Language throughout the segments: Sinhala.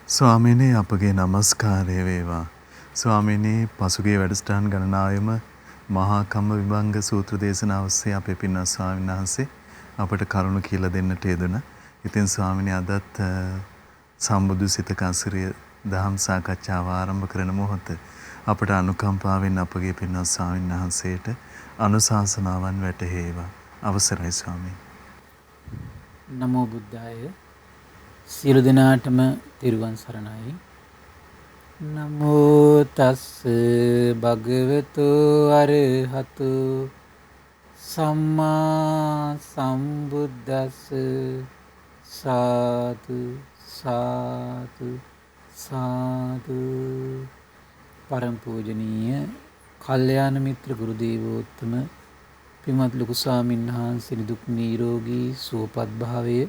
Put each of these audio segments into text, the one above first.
ස්වාමීනි අපගේ নমස්කාරය වේවා. ස්වාමීනි පසුගිය වැඩසටහන් ගණනාවෙම මහා කම්ම විභංග සූත්‍ර දේශනාව ඔස්සේ අපේ පින්වත් ස්වාමීන් වහන්සේ අපට කරුණු කියලා දෙන්නට යෙදුණා. ඉතින් ස්වාමීනි අදත් සම්බුදු සිතක අසිරිය දහම් සාකච්ඡාව ආරම්භ කරන මොහොත අපට අනුකම්පාවෙන් අපගේ පින්වත් ස්වාමීන් වහන්සේට අනුශාසනාවන් වැටහේවා. අවසරයි ස්වාමීනි. නමෝ බුද්ධාය. සියලු දෙනාටම තෙරුවන් සරණයි. නමෝ තස් භගවතු අරහතු සම්මා සම්බුද්දස්ස සාදු සාදු සාදු. පරම පූජනීය කල්යාණ මිත්‍ර ගුරු දේවෝත්තම පින්වත් ලොකු ස්වාමීන් වහන්සේ නිදුක් නිරෝගී සුවපත් භාවයේ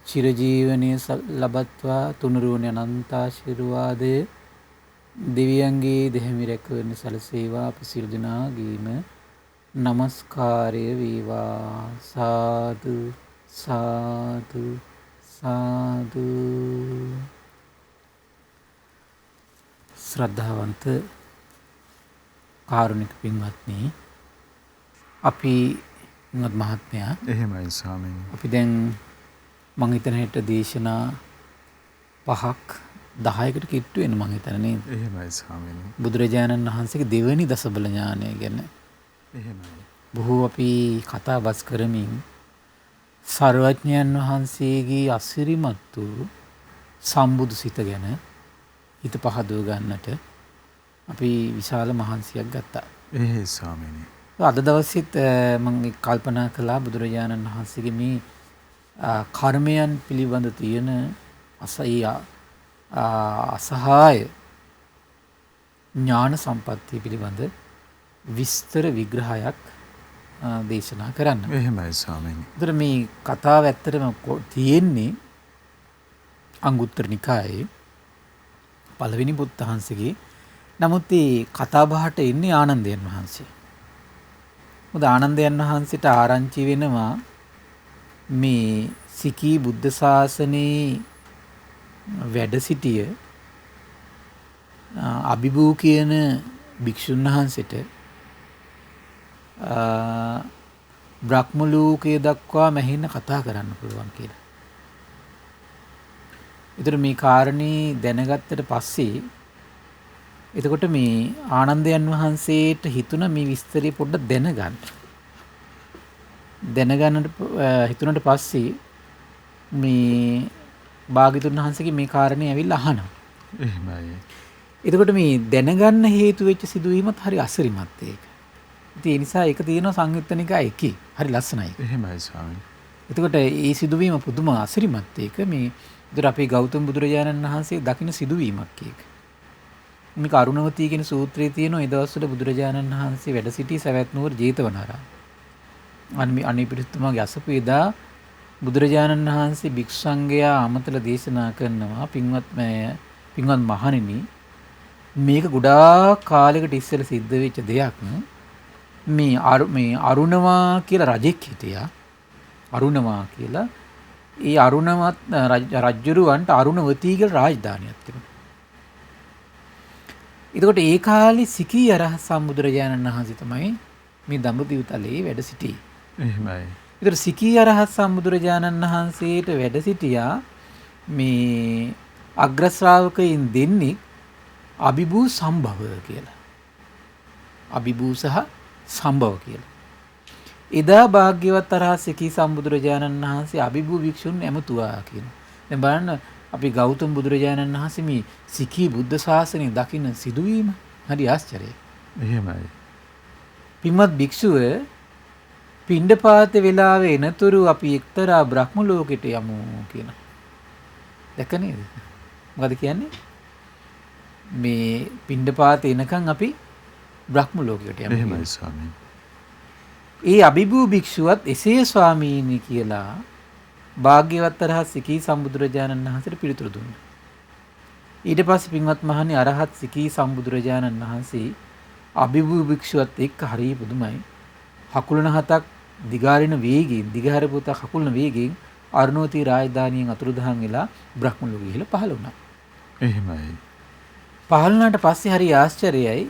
චිරජීවනයේ ලබත්වා තුනුරුවනේ අනන්ත ආශිර්වාදය දෙවියන්ගේ දෙහිමි රැකවරණ සැලසේවා. අප සියලු දෙනාගේම নমස්කාරය වේවා. සාදු සාදු සාදු. ශ්‍රද්ධාවන්ත කාරුණික පින්වත්නි, අපි මහත්මයා එහෙමයි ස්වාමීනි. අපි දැන් මං හිතන හෙට දේශනා 5ක් 10කට කිට්ටු වෙන මං හිතන නේද? එහෙමයි ස්වාමීනි. බුදුරජාණන් වහන්සේගේ දෙවැනි දසබල ඥානය ගැන එහෙමයි. බොහෝ අපි කතා බස් කරමින් සර්වඥයන් වහන්සේගේ අසිරිමත් වූ සම්බුදු සිත ගැන හිත පහදව ගන්නට අපි විශාල මහන්සියක් ගත්තා. එහෙයි ස්වාමීනි. අද දවසෙත් මම කල්පනා කළා බුදුරජාණන් වහන්සේගේ මේ කර්මයන් පිළිබඳ තියෙන අසහාය ඥාන සම්පත්තිය පිළිබඳ විස්තර විග්‍රහයක් දේශනා කරන්න. එහෙමයි ස්වාමීනි. ඒතර මේ කතාව ඇත්තටම තියෙන්නේ අංගුත්තර නිකායේ පළවෙනි බුද්ධහංසගේ. නමුත් මේ කතා බහට එන්නේ ආනන්දයන් වහන්සේ. මොකද ආනන්දයන් වහන්සේට ආරංචි වෙනවා මේ සිකී බුද්ධ ශාසනයේ වැඩ සිටිය අභිභූ කියන භික්ෂුන් වහන්සේට බ්‍රහ්ම ලෝකයේ දක්වා මැහෙන්න කතා කරන්න පුළුවන් කියලා. ඒතර මේ කාරණේ දැනගත්තට පස්සේ එතකොට මේ ආනන්දයන් වහන්සේට හිතුණ මේ විස්තරي පොඩ්ඩක් දැනගන්නට හිතුණට පස්සේ මේ භාග්‍යතුන් වහන්සේගේ මේ කාරණේ ඇවිල්ලා අහනවා. එහෙමයි. එතකොට මේ දැනගන්න හේතු වෙච්ච සිදුවීමත් හරි අසිරිමත් ඒක. ඉතින් ඒ නිසා ඒක තියෙනවා සංයුත්ත නිකායේ එකේ. හරි ලස්සනයි. එහෙමයි ස්වාමීනි. එතකොට මේ සිදුවීම පුදුම අසිරිමත් ඒක. මේ ඉතින් අපේ ගෞතම බුදුරජාණන් වහන්සේ දකින්න සිදුවීමක් ඒක. මේක අරුණවතී කියන සූත්‍රයේ තියෙනවා. ඒ දවස්වල බුදුරජාණන් වහන්සේ වැඩ සිටි සවැත් නුවර ජේතවනාරාම. අනිපිරිතුමාගේ අසපු එදා බුදුරජාණන් වහන්සේ භික්ෂු සංඝයා අමතල දේශනා කරනවා, පින්වත් මහණෙනි, මේක ගොඩාක් කාලයකට ඉස්සෙල්ලා සිද්ධ වෙච්ච දෙයක්. මේ අරුණවා කියලා රජෙක් හිටියා. අරුණවා කියලා. ඒ අරුණවත් රජුරවන්ට අරුණවතී කියලා රාජධානියක් තිබුණා. එතකොට ඒ කාලේ සිකී අරහත් සම්බුදුරජාණන් වහන්සේ තමයි මේ දඹදිව තලයේ වැඩ සිටියේ. එහෙමයි. ඒතර සිකී අරහත් සම්බුදුරජාණන් වහන්සේට වැඩ සිටියා මේ අග්‍ර ශ්‍රාවකයින් දෙන්නේ අභිභූ සම්භව කියලා. අභිභූ සහ සම්භව කියලා. එදා භාග්‍යවත් අරහත් සිකී සම්බුදුරජාණන් වහන්සේ අභිභූ භික්ෂුන් ඇමතුවා කියනවා. දැන් බලන්න අපි ගෞතම බුදුරජාණන් වහන්සේ මේ සිකී බුද්ධ ශාසනය දකින්න සිදුවීම හරි ආශ්චර්යයි. එහෙමයි. පින්වත් භික්ෂුව පිණ්ඩපාත වෙලාවේ එනතුරු අපි එක්තරා බ්‍රහ්ම ලෝකෙට යමු කියන. දැක නේද? මොකද කියන්නේ? මේ පිණ්ඩපාත එනකන් අපි බ්‍රහ්ම ලෝකෙට යමු. එහෙමයි ස්වාමීනි. ඒ අභිභූ භික්ෂුවත් එසේ ස්වාමීනි කියලා භාග්‍යවත් අරහත් සිකී සම්බුදුරජාණන් වහන්සේට පිළිතුරු දුන්නා. ඊට පස්සේ පින්වත් මහණනි අරහත් සිකී සම්බුදුරජාණන් වහන්සේ අභිභූ භික්ෂුවත් එක්ක හරිය පුදුමයි. හකුලන හතක් දිගාරින වේගයෙන් දිගහැරපු හකුලන වේගයෙන් අරුණවතී රාජධානියෙන් අතුරුදහන් වෙලා බ්‍රහ්ම ලෝකෙ ඉහළ පහළ වුණා. එහෙමයි. පහළ වුණාට පස්සේ හරි ආශ්චර්යයි.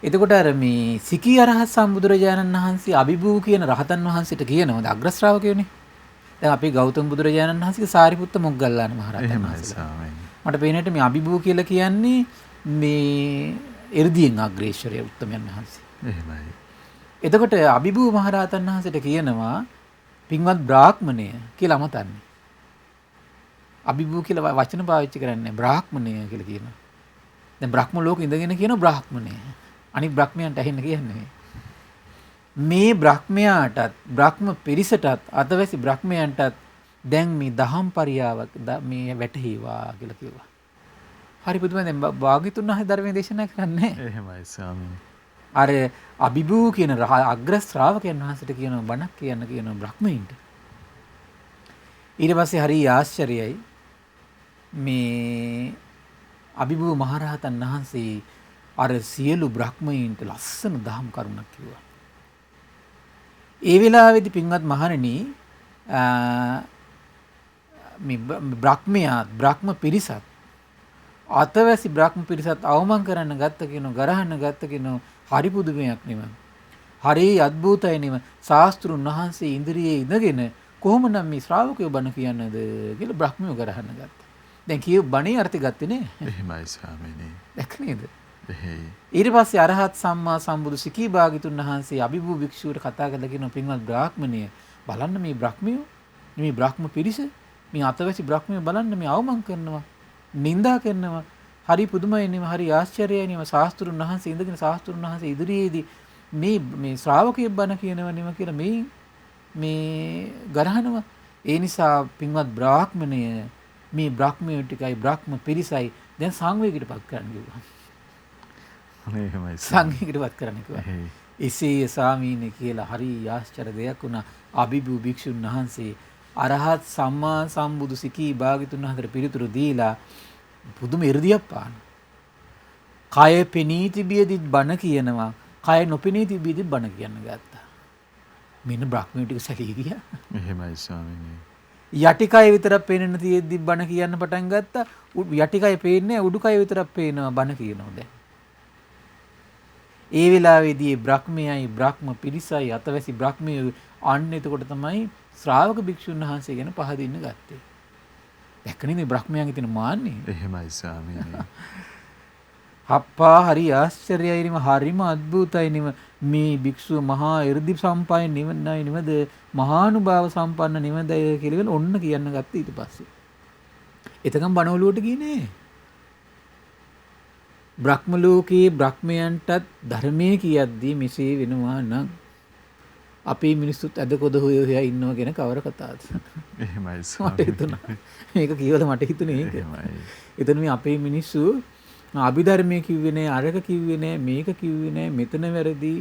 එතකොට අර මේ සිකී අරහත් සම්බුදුරජාණන් වහන්සේ අභිභූ කියන රහතන් වහන්සේට කියනවා ද අග්‍ර ශ්‍රාවකයෝනේ. දැන් අපි ගෞතම බුදුරජාණන් වහන්සේගේ සාරිපුත්ත මොග්ගල්ලාන මහ රහතන් එහෙමයි වහන්සේලා. ස්වාමීනි. මට පේනට මේ අභිභූ කියලා කියන්නේ මේ එර්දියෙන් අග්‍රේශ්වරය උත්තමයන් වහන්සේ. එහෙමයි. එතකොට අභිභූ මහ රහතන් වහන්සේට කියනවා පින්වත් බ්‍රාහ්මණය කියලා අමතන්නේ. අභිභූ කියලා වචන පාවිච්චි කරන්නේ බ්‍රාහ්මණය කියලා කියනවා. දැන් බ්‍රහ්ම ලෝකෙ ඉඳගෙන කියන බ්‍රාහ්මණය. අනිත් බ්‍රහ්මයන්ට ඇහෙන්න කියන්නේ. මේ බ්‍රහ්මයාටත් බ්‍රහ්ම පිරිසටත් අතවැසි බ්‍රහ්මයන්ටත් දැන් මේ දහම් පරියාවක් මේ වැටහිවා කියලා කිව්වා. හරි පුදුමයි. දැන් භාග්‍යතුන් වහන්සේ ධර්මයේ දේශනා කරන්නේ. එහෙමයි ස්වාමීනි. අර අභිභූ කියන අග්‍ර ශ්‍රාවකයන් වහන්සේට කියන බණක් කියන බ්‍රහ්මයින්ට. ඊට පස්සේ හරි ආශ්චර්යයි. මේ අභිභූ මහරහතන් වහන්සේ අර සියලු බ්‍රහ්මයින්ට ලස්සන දහම් කරුණක් කිව්වා. ඒ වෙලාවේදී පින්වත් මහණෙනි මේ බ්‍රහ්ම පිරිසත් අතවැසි බ්‍රහ්ම පිරිසත් අවමන් කරන්න ගත්ත කියනවා ගරහන්න ගත්ත කියනවා හරි පුදුමයක් නෙම. හරි අద్භූතයි නෙම. ශාස්ත්‍රුන් වහන්සේ ඉන්ද්‍රියේ ඉඳගෙන කොහොමනම් මේ ශ්‍රාවකයෝ බණ කියන්නද කියලා බ්‍රහ්මියෝ ගරහන්න ගත්තා. දැන් කියු බණේ අර්ථය ගත්තේ නේ. එහෙමයි ස්වාමීනි. දැක් නේද? එහෙයි. ඊට පස්සේ අරහත් සම්මා සම්බුදු සිකී භාග්‍යතුන් වහන්සේ අභිභූ භික්ෂුවට කතා කරලා කියන පින්වත් බ්‍රාහ්මණය බලන්න මේ බ්‍රහ්මියෝ මේ බ්‍රහ්ම පිරිස මේ අතවැසි බ්‍රහ්මියෝ බලන්න මේ අවමන් කරනවා නිඳා කරනවා හරි පුදුමයි නෙම හරි ආශ්චර්යයි නෙම ශාස්ත්‍රුන් වහන්සේ ඉඳගෙන ශාස්ත්‍රුන් වහන්සේ ඉදිරියේදී මේ ශ්‍රාවකයෙක් බණ කියනවා නෙම කියලා මේ ගරහනවා. ඒ නිසා පින්වත් බ්‍රාහ්මණය මේ බ්‍රහ්මයෝ ටිකයි බ්‍රහ්ම පිරිසයි දැන් සංවේගයටපත් කරන්න කිව්වා. එහෙමයි සංවේගයටපත් කරන්න කිව්වා. එහෙයි. එසේ ස්වාමීනි කියලා හරි ආශ්චර්ය දෙයක් වුණා. අභිභූ භික්ෂුන් වහන්සේ අරහත් සම්මා සම්බුදු සිකී භාග්‍යතුන් වහන්සේට පිළිතුරු දීලා පුදුම 이르දියක් පාන. කය පෙනී තිබියදිත් බණ කියනවා. කය නොපෙනී තිබියදිත් බණ කියන්න ගත්තා. මෙන්න බ්‍රහ්මයෝ ටික සැලී ගියා. එහෙමයි ස්වාමීනි. යටිකය විතරක් පේන්න තියෙද්දි බණ කියන්න පටන් ගත්තා. යටිකය පේන්නේ උඩුකය විතරක් පේනවා බණ කියනවා දැන්. ඒ වෙලාවේදී බ්‍රහ්මයයි බ්‍රහ්ම පිරිසයි අතවැසි බ්‍රහ්මයෝ අන්න එතකොට තමයි ශ්‍රාවක භික්ෂුන් වහන්සේ ගැන පහදින්න ගත්තේ. දැක්කනේ මේ බ්‍රහ්මයන්ගේ තියෙන මාන්නේ. එහෙමයි ස්වාමීනි. අප්පා හරි ආශ්චර්යයි නෙම හරිම අద్භූතයි නෙම මේ භික්ෂුව මහා 이르දි සම්පන්න නිවනයි නෙමද මහානුභාව සම්පන්න නිවදය කියලා ඔන්න කියන්න ගත්තා ඊට පස්සේ. එතකම් බණවලුවට ගියේ නෑ. බ්‍රහ්ම ලෝකයේ බ්‍රහ්මයන්ටත් ධර්මයේ කියද්දී මෙසේ වෙනවා නම් අපේ මිනිස්සුත් අද කොද හොයා ඉන්නවා කියන කවර කතාවද? එහෙමයි මට ස්වාමීනි. හිතුණා. මේක කියවලා මට හිතුනේ ඒක. එහෙමයි. එතන මේ අපේ මිනිස්සු අභිධර්මයේ කිව්වේ නෑ, අරක කිව්වේ නෑ, මේක කිව්වේ නෑ, මෙතන වැරදි,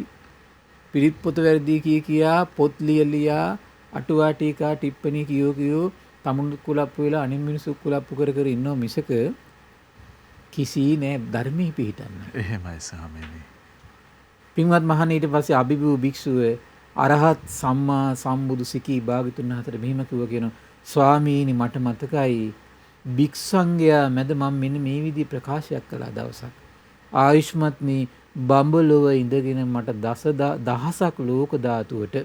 පිරිත් පොත වැරදි කියා පොත් ලියලියා අටුවා ටීකා ටිප්පණි කියෝ තමුන් කුලප්පු වෙලා අනිත් මිනිස්සු කුලප්පු කර කර ඉන්නව මිසක කිසි නෑ ධර්මයේ පිහිටන්නේ. එහෙමයි ස්වාමීනි. පින්වත් මහණේ ඊට පස්සේ අභිභූ භික්ෂුව අරහත් සම්මා සම්බුදු සිකී භාග්‍යතුන් වහන්සේට මෙහිම කිව්වා කියන ස්වාමීනි මට මතකයි භික්ෂුංගයා මැද මම මෙන්න මේ විදිහේ ප්‍රකාශයක් කළා දවසක්. ආයුෂ්මත්නි බඹලොව ඉඳගෙන මට දහසක් ලෝක ධාතුවට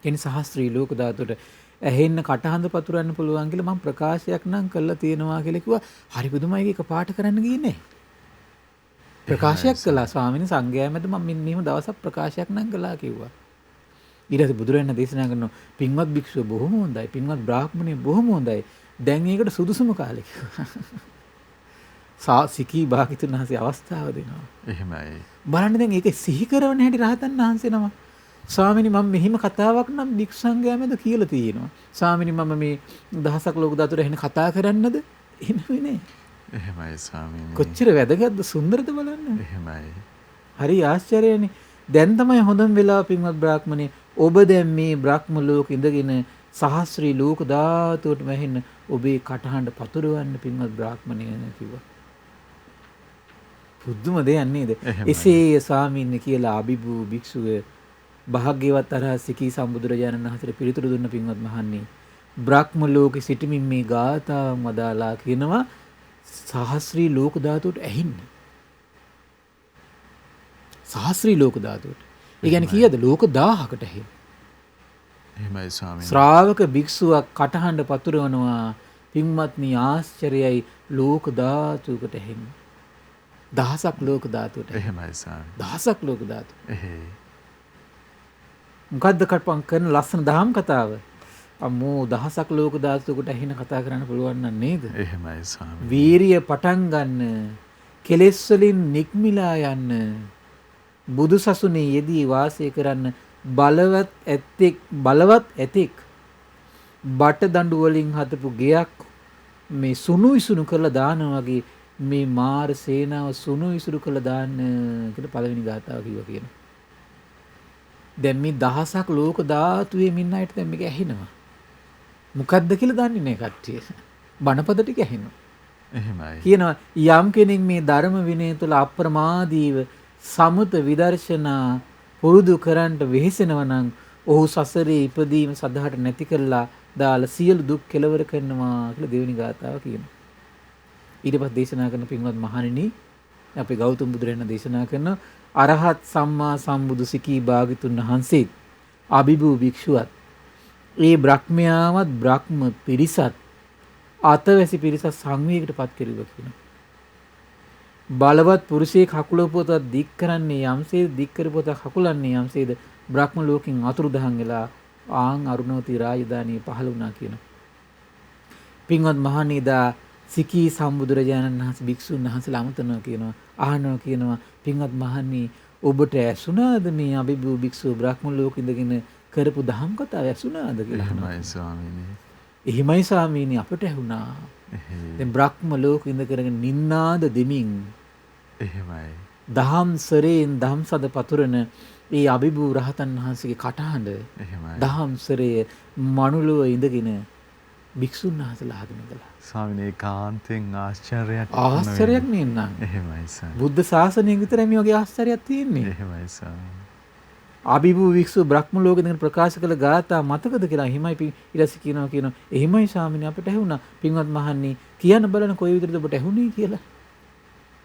කියන සහස්ත්‍රී ලෝක ධාතුවට ඇහෙන්න කටහඬ පතුරන්න පුළුවන් කියලා මම ප්‍රකාශයක් නම් කළා තියෙනවා කියලා කිව්වා. හරි පුදුමයි ඒක පාට කරන්න ගියේ නෑ. ප්‍රකාශයක් කළා ස්වාමීන් සංඝයා මැද මම මෙන්න මෙහෙම දවසක් ප්‍රකාශයක් නම් කළා කිව්වා. ඊට පස්සේ බුදුරජාණන් දේශනා කරනවා පින්වත් භික්ෂුව බොහොම හොඳයි. පින්වත් බ්‍රාහ්මණය බොහොම හොඳයි. දැන් ඒකට සුදුසුම කාලේ කිව්වා. සිකී භාග්‍යතුන් වහන්සේ අවස්ථාව දෙනවා. එහෙමයි. බලන්න දැන් ඒක සිහි කරවන හැටි රහතන් වහන්සේ නම. ස්වාමිනී මම මෙහිම කතාවක් නම් භික්ෂු සංඝයා මැද කියලා තියෙනවා. ස්වාමිනී මම මේ දහසක් ලෝක ධාතුර එහෙන කතා කරන්නද? එහෙම නේ. එහෙමයි ස්වාමීනි. කොච්චර වැදගත්ද සුන්දරද බලන්න. එහෙමයි. හරි ආශ්චර්යනේ. දැන් තමයි හොඳම වෙලාව පින්වත් බ්‍රාහ්මණේ ඔබ දැන් මේ බ්‍රහ්ම ලෝක ඉඳගෙන සහස්ත්‍රී ලෝක ධාතුවට වැහෙන්න ඔබේ කටහඬ පතුරවන්න පින්වත් බ්‍රාහ්මණය කිව්වා. පුදුම දෙයක් නේද? එසේ ස්වාමීන් කියලා අභිභූ භික්ෂුව භාග්‍යවත් අරහත් සිකී සම්බුදුරජාණන් වහන්සේට පිළිතුරු දුන්න පින්වත් මහන්නේ බ්‍රහ්ම ලෝකෙ සිටමින් මේ ගාථාවන් වදාලා කියනවා සහස්‍රී ලෝක ධාතුවට ඇහින්නේ. සහස්‍රී ලෝක ධාතුවට. ඒ කියන්නේ කීයද? ලෝක 1000කට ඇහෙන. එහෙමයි ස්වාමීනි. ශ්‍රාවක භික්ෂුවක් කටහඬ පතුරවනවා පින්වත්නි ආශ්චර්යයි ලෝක ධාතුවකට ඇහෙන්නේ. දහසක් ලෝක ධාතුවට. එහෙමයි ස්වාමීනි. දහසක් ලෝක ධාතු. එහෙයි. මොකද්ද කටපන් කරන ලස්සන දහම් කතාව? අම්මෝ දහසක් ලෝක ධාතුවකට ඇහෙන කතා කරන්න පුළුවන් නම් නේද? එහෙමයි ස්වාමීනි. වීරිය පටන් ගන්න, කෙලෙස් වලින් නික්මිලා යන්න, බුදු සසුනේ යෙදී වාසය කරන්න බලවත් ඇතෙක් බට දඬු වලින් හදපු ගෙයක් මේ සුණු විසුණු කරලා දානවා වගේ මේ මාර සේනාව සුණු විසුණු කරලා දාන්න කියලා පළවෙනි ගාථාව කිව්වා කියන. දැන් මේ දහසක් ලෝක ධාතුවේ මින් අයට දැන් මේක ඇහෙනවා. මොකද්ද කියලා දන්නේ නැහැ කට්ටිය. බණපද ටික ඇහෙනවා. එහෙමයි. කියනවා යම් කෙනෙක් මේ ධර්ම විනය තුළ අප්‍රමාදීව සමත විදර්ශනා පුරුදු කරන්නට වෙහෙසෙනවා නම් ඔහු සසරේ ඉපදීම සදහට නැති කරලා දාලා සියලු දුක් කෙලවර කරනවා කියලා දෙවෙනි ගාථාව කියනවා. ඊට පස්සේ දේශනා කරන පින්වත් මහණෙනි අපේ ගෞතම බුදුරජාණන් දේශනා කරන අරහත් සම්මා සම්බුදු සිකී භාග්‍යතුන් වහන්සේත් අභිභූ භික්ෂුවත් ඒ බ්‍රහ්මයාවත් බ්‍රහ්ම පිරිසත් අතවැසි පිරිසත් සංවේගයට පත් කෙරුවා කියනවා. බලවත් පුරුෂයෙක් හකුල පොත දික් කරන්නේ යම්සේද දික් කරපොත හකුලන්නේ යම්සේද බ්‍රහ්ම ලෝකෙන් අතුරුදහන් වෙලා ආන් අරුණවති රාජධානිය පහළ වුණා කියනවා. පින්වත් මහණීදා සිකී සම්බුදුරජාණන් වහන්සේ භික්ෂුන් වහන්සේලා අමතනවා කියනවා. අහනවා කියනවා පින්වත් මහණී ඔබට ඇසුණාද මේ අභිභූ භික්ෂුව බ්‍රහ්ම ලෝකෙ ඉඳගෙන කරපු දහම් කතාව ඇසුණාද කියලා. එහෙමයි ස්වාමීනි. එහෙමයි ස්වාමීනි අපට ඇහුණා. දැන් බ්‍රහ්ම ලෝකෙ ඉඳ කරගෙන නින්නාද දෙමින් එහෙමයි. දහම් සරේන් දහම් සද පතුරන ඒ අභිභූ රහතන් වහන්සේගේ කටහඬ එහෙමයි. දහම් සරේ මනුලුව ඉඳගෙන භික්ෂුන් වහන්සේලා අහගෙන ඉඳලා. ස්වාමීනි ඒකාන්තයෙන් ආශ්චර්යයක්. ආශ්චර්යයක් නෙන්නම්. එහෙමයි ස්වාමීනි. බුද්ධ ශාසනය විතරයි මේ වගේ ආශ්චර්යයක් තියෙන්නේ. එහෙමයි ස්වාමීනි. අභිභූ භික්ෂුව බ්‍රහ්ම ලෝකෙ ඉඳගෙන ප්‍රකාශ කළ ගාථා මතකද කියලා හිමයි ඊට කියනවා එහෙමයි ස්වාමීනි අපිට ඇහුණා. පින්වත් මහන්නේ කියන්න බලන කොයි විදිහටද ඔබට ඇහුනේ කියලා.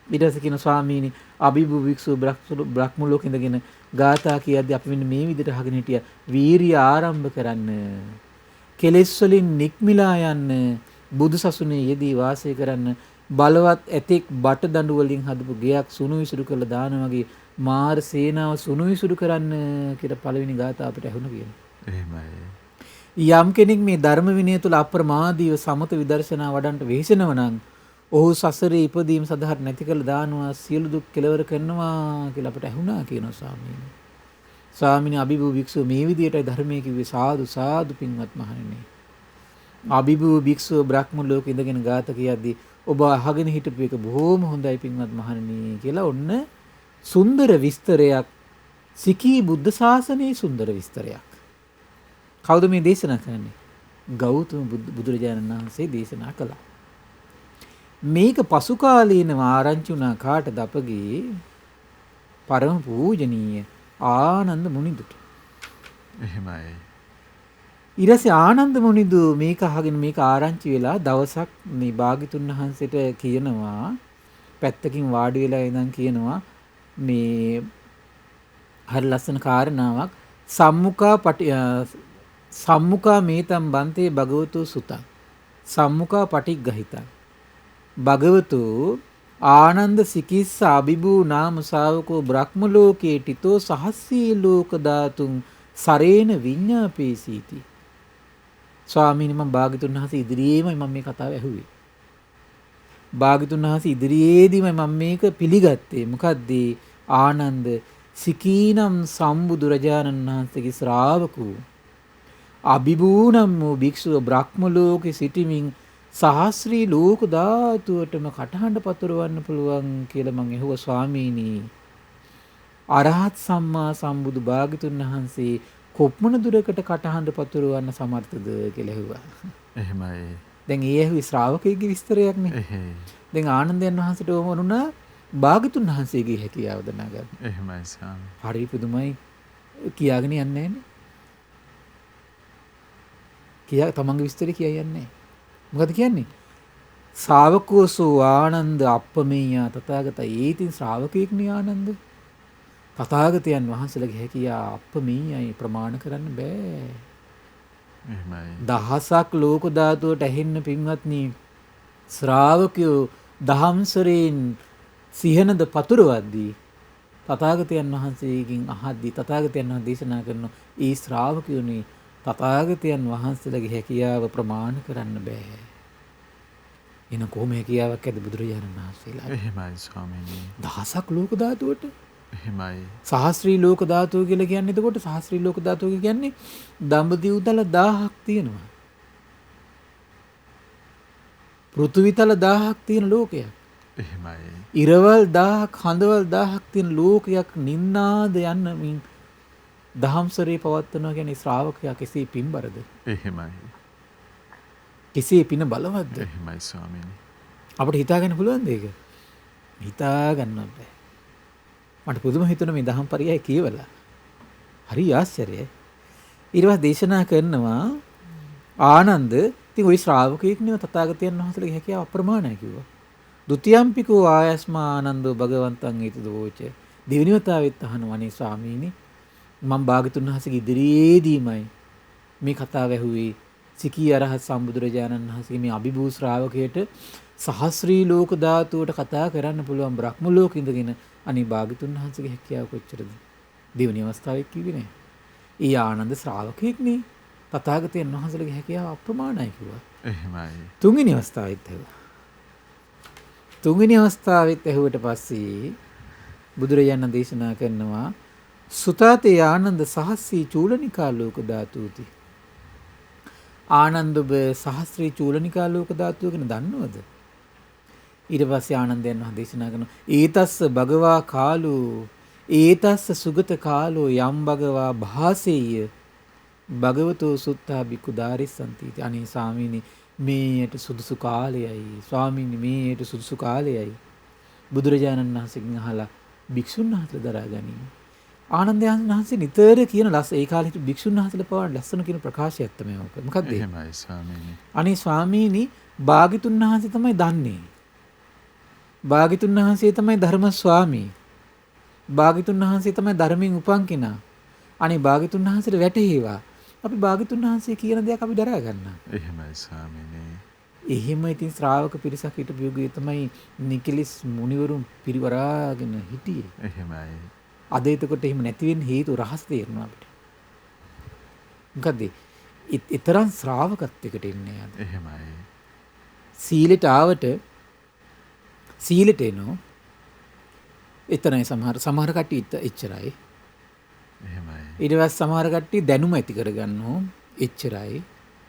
ඊට පස්සේ කියන ස්වාමීනි අභිභූ භික්ෂුව බ්‍රහ්ම ලෝකෙ ඉඳගෙන ගාථා කියද්දී අපි මෙන්න මේ විදිහට අහගෙන හිටියා. වීරිය ආරම්භ කරන්න, කෙලෙස් වලින් නික්මිලා යන්න, බුදු සසුනේ යෙදී වාසය කරන්න, බලවත් ඇතෙක් බට දඬු වලින් හදපු ගෙයක් සුණු විසුරු කරලා දාන වගේ මාර සේනාව සුණු විසුරු කරන්න කියලා පළවෙනි ගාථා අපිට ඇහුණා කියනවා. එහෙමයි. යම් කෙනෙක් මේ ධර්ම විනය තුල අප්‍රමාදීව සමත විදර්ශනා වඩන්ට වෙහෙසෙනවා නම් ඔහු සසරේ ඉපදීම සදහට නැති කරලා දානවා සියලු දුක් කෙලවර කරනවා කියලා අපට ඇහුණා කියනවා ස්වාමීනි. ස්වාමීනි අභිභූ භික්ෂුව මේ විදියටයි ධර්මයේ කිව්වේ සාදු සාදු පින්වත් මහණෙනි. අභිභූ භික්ෂුව බ්‍රහ්ම ලෝකෙ ඉඳගෙන ගාථා කියද්දී ඔබ අහගෙන හිටපු එක බොහොම හොඳයි පින්වත් මහණෙනි කියලා ඔන්න සුන්දර විස්තරයක් සිකී බුද්ධ ශාසනයේ සුන්දර විස්තරයක්. කවුද මේ දේශනා කරන්නේ? ගෞතම බුදුරජාණන් වහන්සේ දේශනා කළා. මේක පසු කාලීනව ආරංචි වුණා කාටද? අපගේ පරම පූජනීය ආනන්ද මුනිදුට. එහෙමයි. ඊටසේ ආනන්ද මුනිදු මේක අහගෙන මේක ආරංචි වෙලා දවසක් මේ භාග්‍යතුන් වහන්සේට කියනවා පැත්තකින් වාඩි වෙලා ඉඳන් කියනවා මේ හරි ලස්සන කාරණාවක් සම්මුඛා මේතම් බන්තේ භගවතු සුතං සම්මුඛා පටිග්ගහිතං භගවතු ආනන්ද සිකිස්ස අභිභූ නාම ශාවකෝ බ්‍රහ්ම ලෝකේ ටිතෝ සහස්සී ලෝක ධාතුන් සරේන විඤ්ඤාපේසීති. ස්වාමීනි මම භාග්‍යතුන් වහන්සේ ඉදිරියේමයි මම මේ කතාව ඇහුවේ. භාග්‍යතුන් වහන්සේ ඉදිරියේදීමයි මම මේක පිළිගත්තේ. මොකද්ද? ආනන්ද සිකීනම් සම්බුදුරජාණන් වහන්සේගේ ශ්‍රාවකෝ අභිභූනම් වූ භික්ෂුව බ්‍රහ්ම ලෝකේ සිටිමින් සහස්‍රී ලෝක ධාතුවටම කටහඬ පතුරවන්න පුළුවන් කියලා මං ඇහුවා ස්වාමීනි. අරහත් සම්මා සම්බුදු භාග්‍යතුන් වහන්සේ කොපමණ දුරකට කටහඬ පතුරවන්න සමර්ථද කියලා ඇහුවා. එහෙමයි. දැන් ඒ ඇහුවේ ශ්‍රාවකයෙක්ගේ විස්තරයක් නේ. දැන් ආනන්දයන් වහන්සේට ඕම වුණා භාග්‍යතුන් වහන්සේගේ හැකියාව දනාගන්න. එහෙමයි ස්වාමී. හරි පුදුමයි. කියාගෙන යන්නේ නැන්නේ. තමන්ගේ විස්තරේ කියයි යන්නේ නැහැ. මොකද කියන්නේ? ශ්‍රාවකෝසෝ ආනන්ද අප්පමෙය්‍යා තථාගත. ඒ ඉතින් ශ්‍රාවකයෙක්නේ ආනන්ද. තථාගතයන් වහන්සේලාගේ හැකියා අප්පමෙය්‍යයි, ප්‍රමාණ කරන්න බෑ. එහෙමයි. දහසක් ලෝක ධාතුවට ඇහෙන්න පින්වත්නි, ශ්‍රාවකයෝ දහම්සරෙන් සිහනද පතුරවද්දී තථාගතයන් වහන්සේගෙන් අහද්දී තථාගතයන් වහන්සේ දේශනා කරන ඒ ශ්‍රාවකයෝනේ තථාගතයන් වහන්සේලාගේ හැකියාව ප්‍රමාණ කරන්න බෑ. එන කොහොම හැකියාවක් ඇද බුදුරජාණන් වහන්සේලා? එහෙමයි ස්වාමීනි. දහසක් ලෝක ධාතුවට එහෙමයි. සහස්ත්‍රී ලෝක ධාතුව කියලා කියන්නේ, එතකොට සහස්ත්‍රී ලෝක ධාතුව කියන්නේ දඹදිව්තල 1000ක් තියෙනවා. පෘථුවිතල 1000ක් තියෙන ලෝකයක්. එහෙමයි. ඉරවල් 1000ක් හඳවල් 1000ක් තියෙන ලෝකයක් නින්නාද යන්න මින් දහම්සරේ පවත්වනවා කියන්නේ ශ්‍රාවකයා කෙසේ පින්බරද? එහෙමයි. කෙසේ පින බලවත්ද? එහෙමයි ස්වාමීනි. අපිට හිතා ගන්න පුළුවන්ද ඒක? හිතා ගන්න බෑ. මට පුදුම හිතුණා මේ දහම් පරියය කියවලා. හරි ආශ්චර්යයි. ඊට පස්සේ දේශනා කරනවා ආනන්ද, ඉතින් ওই ශ්‍රාවකයෙක් නේ තථාගතයන් වහන්සේලාගේ හැකියාව අප්‍රමාණයි කිව්වා. ဒ ුතියම්පිකෝ ආයස්මා ආනන්දෝ භගවන්තං ඊතදෝච. දෙවෙනි වතාවෙත් අහනවා අනේ ස්වාමීනි, මම භාගතුන් වහන්සේගේ ඉදිරියේදීමයි මේ කතාව ඇහුවේ. සිකී අරහත් සම්බුදුරජාණන් වහන්සේගේ මේ අභිභූ ශ්‍රාවකයට සහස්‍රී ලෝක ධාතුවට කතා කරන්න පුළුවන් බ්‍රහ්ම ලෝකෙ ඉඳගෙන අනේ භාගතුන් වහන්සේගේ හැකියාව කොච්චරද? දෙවෙනි අවස්ථාවේ කිව්වේ නෑ. ඊ ආනන්ද ශ්‍රාවකෙක් නේ. තථාගතයන් වහන්සේගේ හැකියාව අප්‍රමාණයි කිව්වා. එහෙමයි. තුන්වෙනි අවස්ථාවෙත් ඇහුවා. තුන්වෙනි අවස්ථාවෙත් ඇහුවට පස්සේ බුදුරජාණන් දේශනා කරනවා සුතාතේ ආනන්ද සහස්සී චූලනිකා ලෝක ධාතුති. ආනන්ද ඔබ සහස්‍රී චූලනිකා ලෝක ධාතුව ගැන දන්නවද? ඊට පස්සේ ආනන්දයන් වහන්සේ දේශනා කරනවා ඒතස්ස භගවා කාලෝ ඒතස්ස සුගත කාලෝ යම් භගවා භාසෙය්‍ය භගවතෝ සුත්තා බිකු දාරිස්සන්ති. අනේ ස්වාමීනි, මේට සුදුසු කාලයයි. ස්වාමීනි, මේට සුදුසු කාලයයි. බුදුරජාණන් වහන්සේගෙන් අහලා භික්ෂුන් වහන්සේලා දරා ගැනීම. ආනන්දයන් වහන්සේ නිතර කියන ඒ කාලේ හිටපු භික්ෂුන් වහන්සේලා පවා ලස්සන කියන ප්‍රකාශයක් තමයි ඕක. මොකක්ද? එහෙමයි ස්වාමීනි. අනේ ස්වාමීනි, භාග්‍යතුන් වහන්සේ තමයි දන්නේ. භාග්‍යතුන් වහන්සේ තමයි ධර්ම ස්වාමී. භාග්‍යතුන් වහන්සේ තමයි ධර්මයෙන් උපන් කෙනා. අනේ භාග්‍යතුන් වහන්සේට වැටහේවා. අපි භාග්‍යතුන් වහන්සේ කියන දේක් අපි දරා ගන්නවා. එහෙමයි ස්වාමීනි. එහෙම ඉතින් ශ්‍රාවක පිරිසක් හිටපු යුගයේ තමයි නිකිලිස් මුනිවරුන් පිරිවරාගෙන හිටියේ. එහෙමයි. අද එතකොට එහෙම නැති වෙන්න හේතු රහස් තේරෙනවා අපිට. මොකද ඊතරම් ශ්‍රාවකත්වයකට ඉන්නේ අද. එහෙමයි. සීලෙට ආවට සීලෙට එනෝ එතරම් සමහර කට්ටිය එච්චරයි. එහෙමයි. ඊට පස්සේ සමහර කට්ටිය දැනුම ඇති කරගන්නෝ එච්චරයි.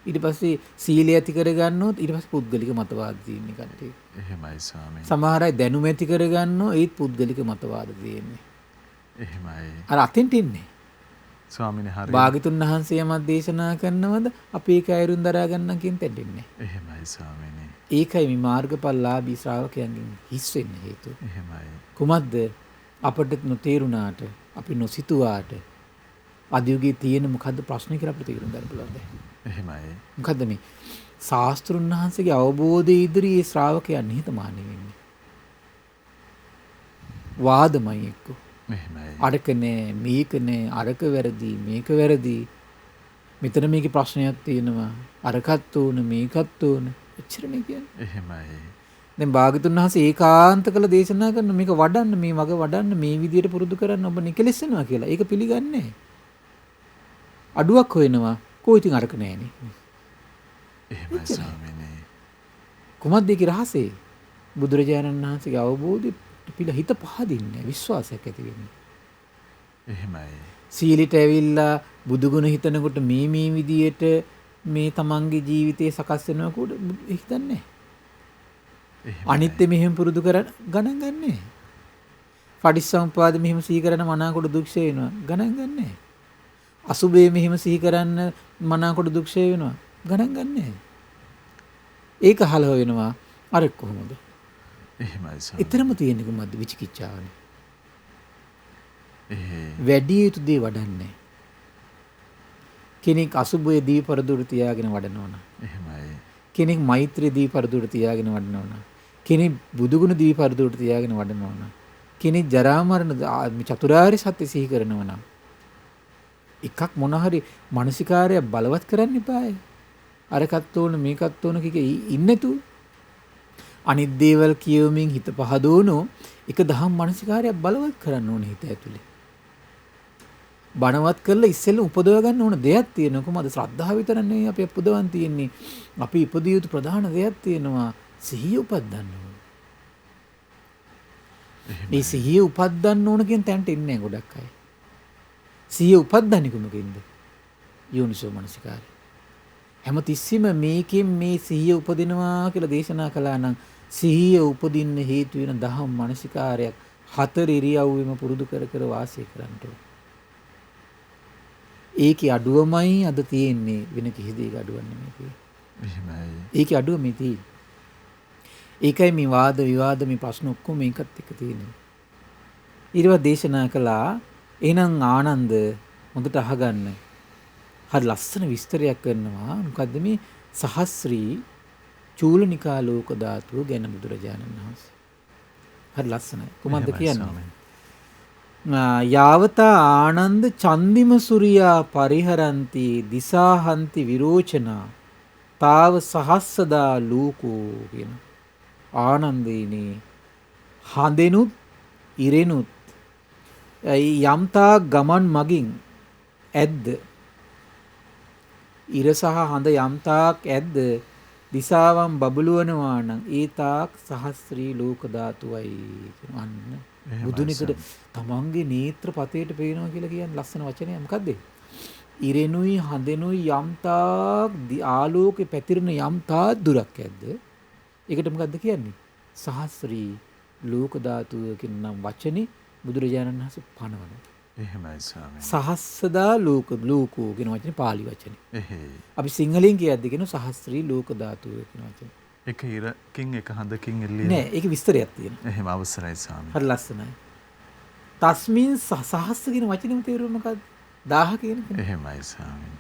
ඊට පස්සේ සීලය ඇති කරගන්නොත් ඊට පස්සේ පුද්ගලික මතවාද තියෙන කට්ටිය. එහෙමයි ස්වාමීනි. සමහර අය දැනුම ඇති කරගන්නෝ ඒත් පුද්ගලික මතවාද තියෙන්නේ. එහෙමයි. අර අතෙන්ට ඉන්නේ. ස්වාමීනි හරිය. භාග්‍යතුන් වහන්සේ යමක් දේශනා කරනවද අපි ඒක අයුරින් දරා ගන්න කියන තැනට ඉන්නේ. එහෙමයි ස්වාමීනි. ඒකයි මේ මාර්ගඵලලාභී ශ්‍රාවකයන්ගෙන් හිස් වෙන්න හේතුව. එහෙමයි. කුමක්ද? අපිට නොතේරුණාට, අපි නොසිතුවාට අධියුගයේ තියෙන මොකද්ද ප්‍රශ්නේ කියලා අපිට තේරුම් ගන්න පුළුවන් දැන්. එහෙමයි. මොකද්ද මේ ශාස්ත්‍රුන් වහන්සේගේ අවබෝධයේ ඉදිරියේ ශ්‍රාවකයන් නිහතමානී වෙන්නේ. වාදමයි එක්ක. එහෙමයි. අරක නෑ, මේක නෑ, අරක වැරදි, මේක වැරදි. මෙතන මේකේ ප්‍රශ්නයක් තියෙනවා. අරකත් ඕන, මේකත් ඕන. එච්චරනේ කියන්නේ. එහෙමයි. දැන් භාග්‍යතුන් වහන්සේ ඒකාන්ත කළ දේශනා කරන මේක වඩන්න, මේ මග වඩන්න, මේ විදියට පුරුදු කරන්න ඔබ නිකලෙස් වෙනවා කියලා. ඒක පිළිගන්නේ නැහැ. අඩුවක් හොයනවා. කොයි ඉතින් අරක නෑනේ. එහෙමයි ස්වාමීනි. කුමක්ද ඒකේ රහසේ? බුදුරජාණන් වහන්සේගේ අවබෝධය පිළ හිත පහදින්නේ, විශ්වාසයක් ඇති වෙන්නේ. එහෙමයි. සීලෙට ඇවිල්ලා බුදුගුණ හිතනකොට මේ විදියට මේ තමන්ගේ ජීවිතේ සකස් වෙනවා කොට හිතන්නේ නැහැ. අනිත්‍ය මෙහෙම පුරුදු කර ගණන් ගන්නෑ. පටිච්චසමුප්පාද මෙහෙම සිහි කරන මනාකොට දුක්ෂය වෙනවා ගණන් ගන්නෑ. අසුභය මෙහෙම සිහි කරන්න මනාකොට දුක්ෂය වෙනවා ගණන් ගන්නෑ. ඒක අහලා වෙනවා අර කොහොමද? එහෙමයි සර්. ඊතරම තියෙන්නේ කොහොමද? විචිකිච්ඡාවනේ. එහෙ. වැඩි යුතු දේ වඩන්නේ. කෙනෙක් අසුභයේ දීපරදුර තියාගෙන වඩනවනම්. එහෙමයි. කෙනෙක් මෛත්‍රී දීපරදුවට තියාගෙන වඩනවා නම්, කෙනෙක් බුදුගුණ දීපරදුවට තියාගෙන වඩනවා නම්, කෙනෙක් ජරා මරණ චතුරාර්ය සත්‍ය සිහි කරනවා නම්, එකක් මොන හරි මානසිකාරය බලවත් කරන්න එපායි. අරකත් ඕන මේකත් ඕන කික ඉන්නතු. අනිත් දේවල් කියවමින් හිත පහදවනෝ එක දහම් මානසිකාරයක් බලවත් කරන්න ඕන හිත ඇතුලේ. බණවත් කරලා ඉස්සෙල්ලා උපදව ගන්න ඕන දෙයක් තියෙනවා. කොහොමද? ශ්‍රද්ධාව විතර නෙවෙයි අපි උපදවන් තියෙන්නේ. අපි ඉපදිය යුතු ප්‍රධාන දෙයක් තියෙනවා. සිහිය උපද්දන්න ඕන. මේ සිහිය උපද්දන්න ඕන කියන තැනට එන්නේ නැහැ ගොඩක් අය. සිහිය උපද්දන්නේ කොමකින්ද? යෝනිසෝ මනසිකාරය. හැමතිස්සෙම මේකෙන් මේ සිහිය උපදිනවා කියලා දේශනා කළා නම් සිහිය උපදින්න හේතු වෙන දහම් මනසිකාරයක් හතර ඉරියව්වෙම පුරුදු කර කර වාසය කරන්න ඕන. ඒකේ අඩුවමයි අද තියෙන්නේ, වෙන කිසි දෙයක අඩුවක් නෙමෙයි. එහෙමයි. ඒකේ අඩුව මේ තියෙන්නේ. ඒකයි මේ වාද විවාද මේ ප්‍රශ්න ඔක්කොම මේකත් එක්ක තියෙන්නේ. ඊළඟ දේශනා කළා එහෙනම් ආනන්ද හොඳට අහගන්න. හරි ලස්සන විස්තරයක් කරනවා. මොකද්ද මේ සහස්‍රී චූලනිකා ලෝක ධාතුව ගැන බුදුරජාණන් වහන්සේ. හරි ලස්සනයි. කොහොමද කියන්නේ? යාවතා ආනන්ද චන්දිම සූර්යා පරිහරಂತಿ දිසාහන්ති විරෝචනා තාව සහස්සදා ලෝකෝ කියන ආනන්දේනේ හඳෙනුත් ඉරෙනුත් යම්තා ගමන් මගින් ඇද්ද ඉර සහ හඳ යම්තාක් ඇද්ද දිසාවන් බබළුවනවා නම් ඒ තාක් සහස්‍රී ලෝක ධාතුවයි කියන බුදුනිකට තමන්ගේ නේත්‍ර පතේට පේනවා කියලා කියන්නේ ලස්සන වචනය මොකද්ද? ඉරෙනුයි හඳෙනුයි යම්තාක් ආලෝකේ පැතිරෙන යම්තාක් දුරක් ඇද්ද? ඒකට මොකද්ද කියන්නේ? සහස්‍රී ලෝක ධාතුව කියන නම් වචනේ බුදුරජාණන් වහන්සේ පනවනවා. එහෙමයි ස්වාමීනි. සහස්සදා ලෝකෝ කියන වචනේ පාලි වචනේ. එහෙයි. අපි සිංහලෙන් කියද්දි කියන සහස්‍රී ලෝක ධාතුව කියන වචනේ. එක ඉරකින් එක හඳකින් එල්ලිය. නෑ ඒකේ විස්තරයක් තියෙනවා. එහෙම අවසරයි ස්වාමීනි. හරි ලස්සනයි. තස්මින් සහස්ස කියන වචනේම තේරුම මොකද්ද? 1000 කියන එක. එහෙමයි ස්වාමීනි.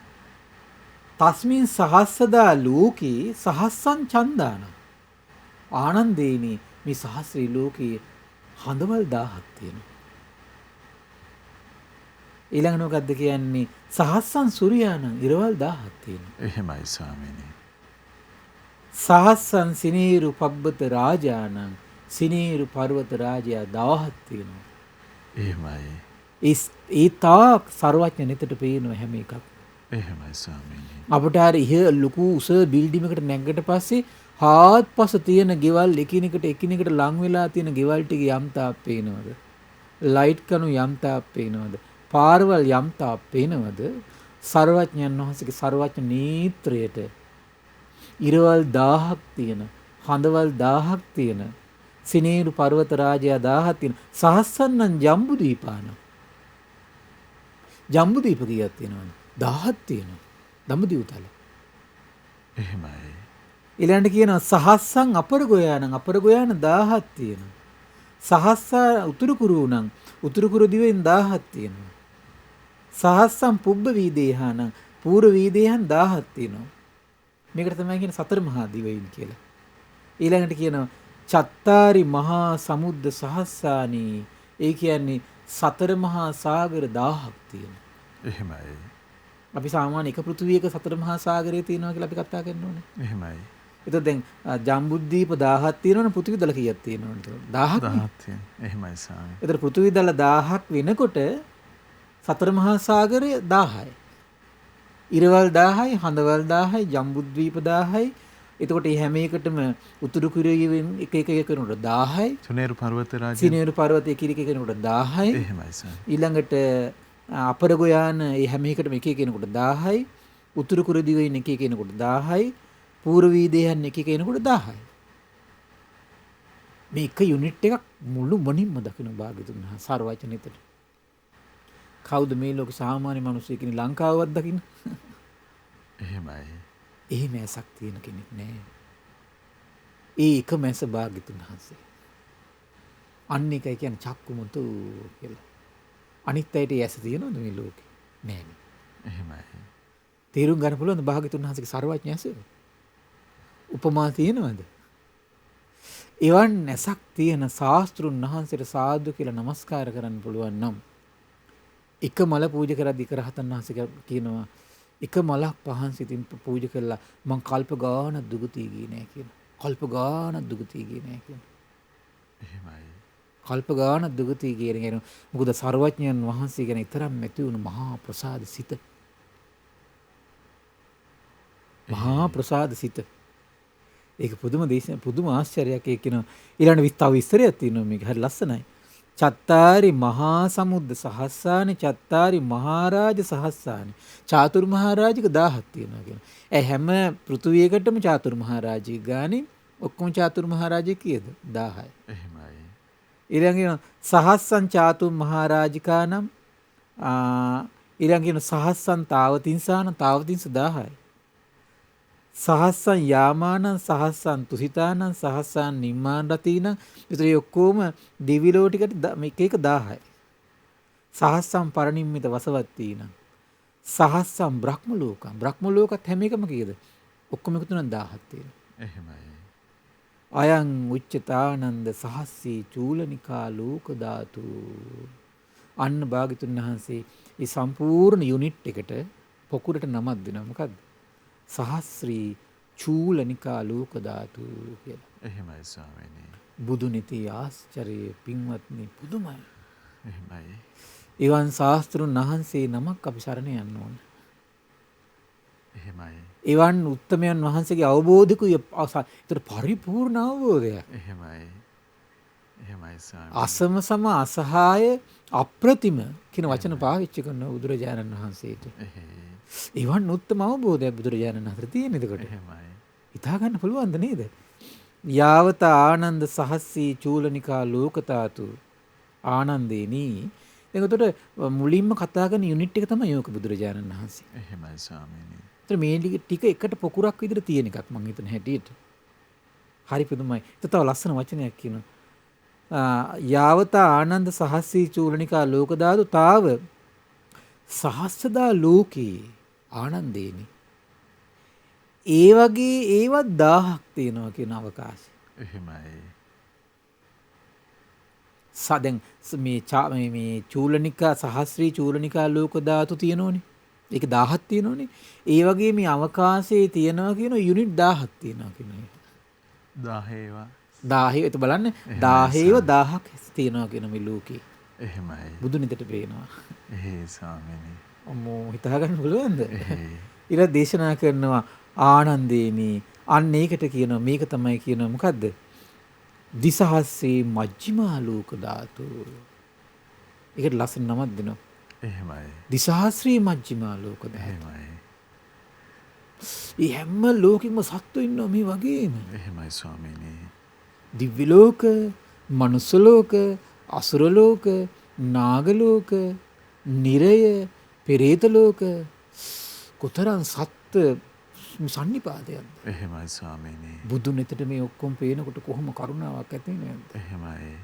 තස්මින් සහස්සදා ලෝකේ සහස්සං චන්දාන. ආනන්දේනි මේ සහස්‍රී ලෝකේ හඳවල් 1000ක් තියෙනවා. ඊළඟට මොකද්ද කියන්නේ? සහස්සං සූර්යානම් ඉරවල් 1000ක් තියෙනවා. එහෙමයි ස්වාමීනි. සහස්සං සිනීරු පබ්බත රාජානම් සිනීරු පර්වත රාජයා 1000ක් තියෙනවා. එහෙමයි. ඒ තාක් සර්වඥ නෙතට පේනවා හැම එකක්. එහෙමයි ස්වාමීනි. අපට හරි ඉහ ලොකු උස බිල්ඩින් එකකට නැග්ගට පස්සේ හාත්පස තියෙන ගෙවල් එකිනෙකට ලං වෙලා තියෙන ගෙවල් ටික යම් තාක් පේනවද? ලයිට් කණු යම් තාක් පේනවද? පාරවල් යම් තාක් පේනවද? සර්වඥයන් වහන්සේගේ සර්වඥ නේත්‍රයට ඉරවල් 1000ක් තියෙන, හඳවල් 1000ක් තියෙන, සිනේරු පර්වත රාජයා 1000ක් තියෙන සහස්සන්නන් ජම්බුදීපාන. ජම්බුදීප කීයක් තියෙනවද? 1000ක් තියෙනවා. දඹදිව්තල. එහෙමයි. ඊළඟට කියනවා සහස්සං අපරගොයානම් අපරගොයාන 1000ක් තියෙනවා. සහස්ස උතුරු කුරු නම් උතුරු කුරු දිවෙන් 1000ක් තියෙනවා. සහස්සං පුබ්බ වීදේහානම් පූර්ව වීදේහන් 1000ක් තියෙනවා. මේකට තමයි කියන්නේ සතර මහා දිවයින් කියලා. ඊළඟට කියනවා චත්තාරි මහා සමුද්ද සහස්සානි. ඒ කියන්නේ සතර මහා සාගර 1000ක් තියෙනවා. එහෙමයි. අපි සාමාන්‍ය එක පෘථුවියක සතර මහා සාගරය තියෙනවා කියලා අපි කතා කරනෝනේ. එහෙමයි. එතකොට දැන් ජම්බුද්දීප 1000ක් තියෙනවනේ පෘථිවි දල කීයක් තියෙනවද? 1000ක්. 1000ක් තියෙන. එහෙමයි ස්වාමී. එතකොට පෘථිවි දල 1000ක් වෙනකොට සතර මහා සාගරය 1000යි. ඉරවල් 1000යි, හඳවල් 1000යි, ජම්බුද්දීප 1000යි. එතකොට මේ හැම එකටම උතුරු කුරියෙන් එක කරනකොට 1000යි. සුනේරු පර්වත රාජ්‍ය. සිනේරු පර්වතයේ එක කරනකොට 1000යි. එහෙමයි ස්වාමී. ඊළඟට අපරගොයාන මේ හැම එකටම එක කෙනෙකුට 1000යි. උතුරු කුරු දිවයින් එක කෙනෙකුට 1000යි. පූර්ව වීදේයන් එක කෙනෙකුට 1000යි. මේ එක යුනිට් එකක් මුළු මොනින්ම දකින්න භාග්‍යතුන් වහන්සේ සර්වචනිතට. කවුද මේ ලෝක සාමාන්‍ය මිනිස්සු කෙනෙක් ලංකාවවත් දකින්න? එහෙමයි. එහෙම ඇසක් තියෙන කෙනෙක් නෑ. ඒ එක මැස භාග්‍යතුන් වහන්සේ. අන්න එකයි කියන්නේ චක්කුමුතු කියලා. අනිත් අයට ඇස තියෙනවද මේ ලෝකේ? නෑනේ. එහෙමයි. තේරුම් ගන්න පුළුවන් භාග්‍යතුන් වහන්සේගේ සර්වඥ ඇස. උපමා තියෙනවද? එවන් නැසක් තියෙන ශාස්ත්‍රුන් වහන්සේට සාදු කියලා নমස්කාර කරන්න පුළුවන් නම් එක මල පූජා කරද්දී එක රහතන් වහන්සේ කියනවා එක මලක් පහන් සිතින් පූජා කළා මං කල්ප ගානක් දුගතිය ගියේ නෑ කියන. කල්ප ගානක් දුගතිය ගියේ නෑ කියන. එහෙමයි. කල්ප ගානක් දුගතිය කියන මොකද සර්වඥයන් වහන්සේ ගැන ඊතරම් ඇති වුණු මහා ප්‍රසාද සිත. මහා ප්‍රසාද සිත. ඒක පුදුම දේශන පුදුම ආශ්චර්යයක් ඒක කියන ඊළඟ තව විස්තරයක් තියෙනවා මේක හරි ලස්සනයි. චත්තාරි මහා සමුද්ද සහස්සානි චත්තාරි මහරජ සහස්සානි චාතුරු මහරජික 1000ක් තියෙනවා කියන. ඒ හැම පෘථුවියකටම චාතුරු මහරජික ගානේ ඔක්කොම චාතුරු මහරජික කීයද? 1000යි. එහෙමයි. ඊළඟ සහස්සං චාතුම් මහරජිකානම් ඊළඟ සහස්සං තාවතින්සාන තාවතින්ස 1000යි. සහස්සන් යාමානං සහස්සන් තුසිතානං සහස්සන් නිම්මාන රතීනං විතර ඔක්කොම දිවිලෝ ටිකට එක එක 1000යි. සහස්සන් පරිනිම්මිත වසවත්තීනං සහස්සන් බ්‍රහ්ම ලෝකං බ්‍රහ්ම ලෝකත් හැම එකම කීයද? ඔක්කොම එකතු නම් 1000ක් තියෙනවා. එහෙමයි. අයං උච්චතානන්ද සහස්සී චූලනිකා ලෝක ධාතු. අන්න භාග්‍යතුන් වහන්සේ මේ සම්පූර්ණ යුනිට් එකට පොකුරට නමක් දෙනවා. මොකද්ද? සහස්‍රී චූලනිකා ලෝක ධාතු කියලා. එහෙමයි ස්වාමීනි. බුදුනිති ආශ්චර්ය පින්වත්නි පුදුමයි. එහෙමයි. එවන් ශාස්ත්‍රුන් වහන්සේ නමක් අපි සරණ යන්න ඕන. එහෙමයි. එවන් උත්තමයන් වහන්සේගේ අවබෝධිකුයි ඒතර පරිපූර්ණ අවබෝධයක්. එහෙමයි. එහෙමයි ස්වාමීනි. අසම සම අසහාය අප්‍රතිම කියන වචන පාවිච්චි කරන බුදුරජාණන් වහන්සේට. එවන් උත්තම අවබෝධයක් බුදුරජාණන් වහන්සේ තියෙන එතකොට. එහෙමයි. හිතා ගන්න පුළුවන්ද නේද? යාවත ආනන්ද සහස්සී චූලනිකා ලෝකතාතු ආනන්දේනි. එතකොට මුලින්ම කතා කරන යුනිට් එක තමයි යෝක බුදුරජාණන් වහන්සේ. එහෙමයි ස්වාමීනි. ඒතර මේ ටික එකට පොකුරක් විදිහට තියෙන එකක් මම හිතන හැටියට. හරි පුදුමයි. ඒක තව ලස්සන වචනයක් කියනවා. යාවත ආනන්ද සහස්සී චූලනිකා ලෝකදාතු තාව සහස්සදා ලෝකේ ආනන්දේනි. ඒ වගේ ඒවත් 1000ක් තියෙනවා කියන අවකාශය. එහෙමයි. සදෙන් මේ චූලනිකා සහස්‍රී චූලනිකා ලෝක ධාතු තියෙනෝනේ. ඒක 1000ක් තියෙනෝනේ. ඒ වගේ මේ අවකාශයේ තියෙනවා කියන යුනිට් 1000ක් තියෙනවා කියන එක. 10 ඒවා 1000 ඒක බලන්න 1000ක් තියෙනවා කියන මේ ලෝකේ. එහෙමයි. බුදුනිතට පේනවා. එහේ ස්වාමීනි. අම්මෝ හිතා ගන්න පුළුවන්ද? ඊට දේශනා කරනවා ආනන්දේනි. අන්න ඒකට කියනවා මේක තමයි කියනවා මොකද්ද? දිසහස්සේ මජ්ක්‍ධිමා ලෝක ධාතු. ඒකට ලස්සන නමක් දෙනවා. එහෙමයි. දිසහස්‍රී මජ්ක්‍ධිමා ලෝක ධාතු. එහෙමයි. මේ හැම ලෝකෙම සත්තු ඉන්නවා මේ වගේම. එහෙමයි ස්වාමීනි. දිව්‍ය ලෝක, මනුස්ස ලෝක, අසුර ලෝක, නාග ලෝක, නිරය, පෙරේත ලෝක කොතරම් සත්ත්ව සන්නිපාතයක්ද? එහෙමයි ස්වාමීනි. බුදුනෙතට මේ ඔක්කොම පේනකොට කොහොම කරුණාවක් ඇති වෙනවද? එහෙමයි.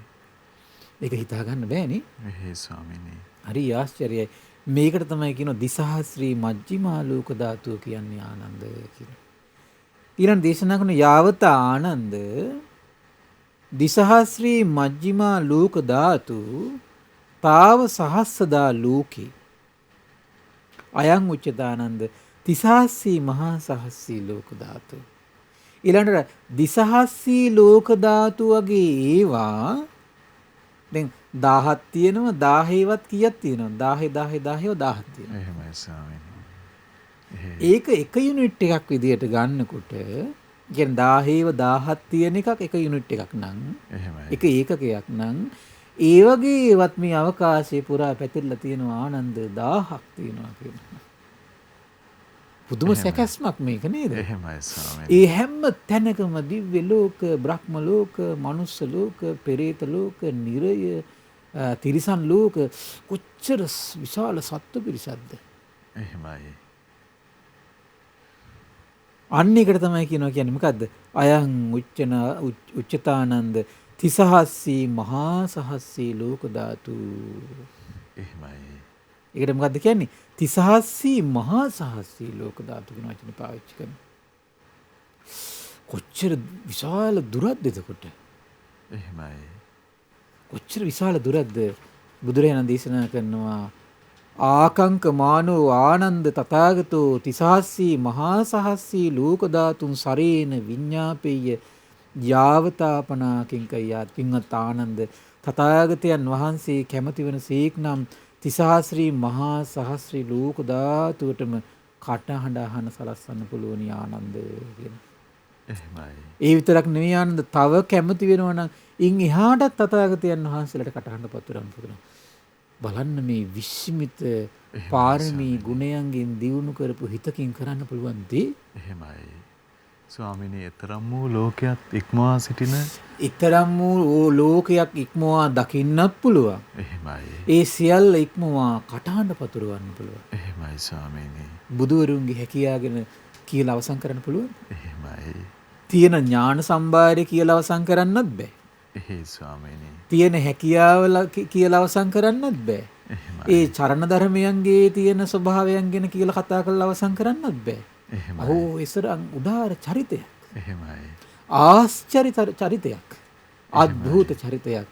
ඒක හිතා ගන්න බෑනේ. එහේ ස්වාමීනි. හරි ආශ්චර්යයි. මේකට තමයි කියනවා දිසහස්‍රී මජ්ක්‍ධිමා ලෝක ධාතුව කියන්නේ ආනන්ද කියලා. ඊළඟ දේශනා කරන යාවත ආනන්ද දිසහස්‍රී මජ්ක්‍ධිමා ලෝක ධාතු තාව සහස්සදා ලෝකේ අයං උච්චදානන්ද තිසහස්සී මහා සහස්සී ලෝක ධාතු. ඊළඟට දිසහස්සී ලෝක ධාතු වගේ ඒවා දැන් 1000ක් තියෙනවා 1000වත් කීයක් තියෙනවද 1000 තියෙනවා. එහෙමයි ස්වාමීනි. ඒක එක යුනිට් එකක් විදියට ගන්නකොට කියන්නේ 1000ක් තියෙන එකක් එක යුනිට් එකක් නම් එහෙමයි. එක ඒකකයක් නම් ඒ වගේ ඒවත් මේ අවකාශයේ පුරා පැතිරලා තියෙනවා ආනන්ද 1000ක් තියෙනවා කියනවා. පුදුම සැකස්මක් මේක නේද? එහෙමයි ස්වාමීනි. ඒ හැම තැනකම දිව්‍ය ලෝක, බ්‍රහ්ම ලෝක, මනුස්ස ලෝක, පෙරේත ලෝක, නිරය, තිරිසන් ලෝක කොච්චර විශාල සත්ත්ව පිරිසක්ද? එහෙමයි. අන්න එකට තමයි කියනවා කියන්නේ මොකද්ද? අයං උච්චතානන්ද තිසහස්සී මහා සහස්සී ලෝක ධාතු. එහෙමයි. ඒකට මොකද්ද කියන්නේ? තිසහස්සී මහා සහස්සී ලෝක ධාතු කියන වචනේ පාවිච්චි කරනවා. කොච්චර විශාල දුරක්ද එතකොට? එහෙමයි. කොච්චර විශාල දුරක්ද? බුදුරජාණන් දේශනා කරනවා ආකංක මානෝ ආනන්ද තථාගතෝ තිසහස්සී මහා සහස්සී ලෝක ධාතුන් සරේන විඤ්ඤාපෙය්‍ය යාවතාපනාකින් කයත්. පින්වත් ආනන්ද තථාගතයන් වහන්සේ කැමති වන සීක් නම් තිසහස්‍රී මහා සහස්‍රී ලෝක ධාතුවටම කටහඬ අහන සලස්සන්න පුළුවන් ආනන්ද කියන. එහෙමයි. ඒ විතරක් නෙවෙයි ආනන්ද, තව කැමති වෙනවා නම් ඉන් එහාටත් තථාගතයන් වහන්සේලාට කටහඬ පතුරවන්න පුළුවන්. බලන්න මේ විශ්මිත පාරමී ගුණයන්ගෙන් දියුණු කරපු හිතකින් කරන්න පුළුවන් දේ. එහෙමයි. ස්වාමිනී, ඊතරම් වූ ලෝකයක් ඉක්මවා සිටින ඊතරම් වූ ලෝකයක් ඉක්මවා දකින්නත් පුළුවන්. එහෙමයි. ඒ සියල්ල ඉක්මවා කටහඬ පතුරවන්න පුළුවන්. එහෙමයි ස්වාමීනි. බුදුවරුන්ගේ හැකියාගෙන කියලා අවසන් කරන්න පුළුවන්. එහෙමයි. තියෙන ඥාන සම්භාරය කියලා අවසන් කරන්නත් බෑ. එහෙයි ස්වාමීනි. තියෙන හැකියාව කියලා අවසන් කරන්නත් බෑ. එහෙමයි. ඒ චරණ ධර්මයන්ගේ තියෙන ස්වභාවයන් ගැන කියලා කතා කරලා අවසන් කරන්නත් බෑ. එහෙමයි. අහෝ ඒසරන් උදාාර චරිතයක්. එහෙමයි. ආශ්චර්ය චරිතයක්. අද්භූත චරිතයක්.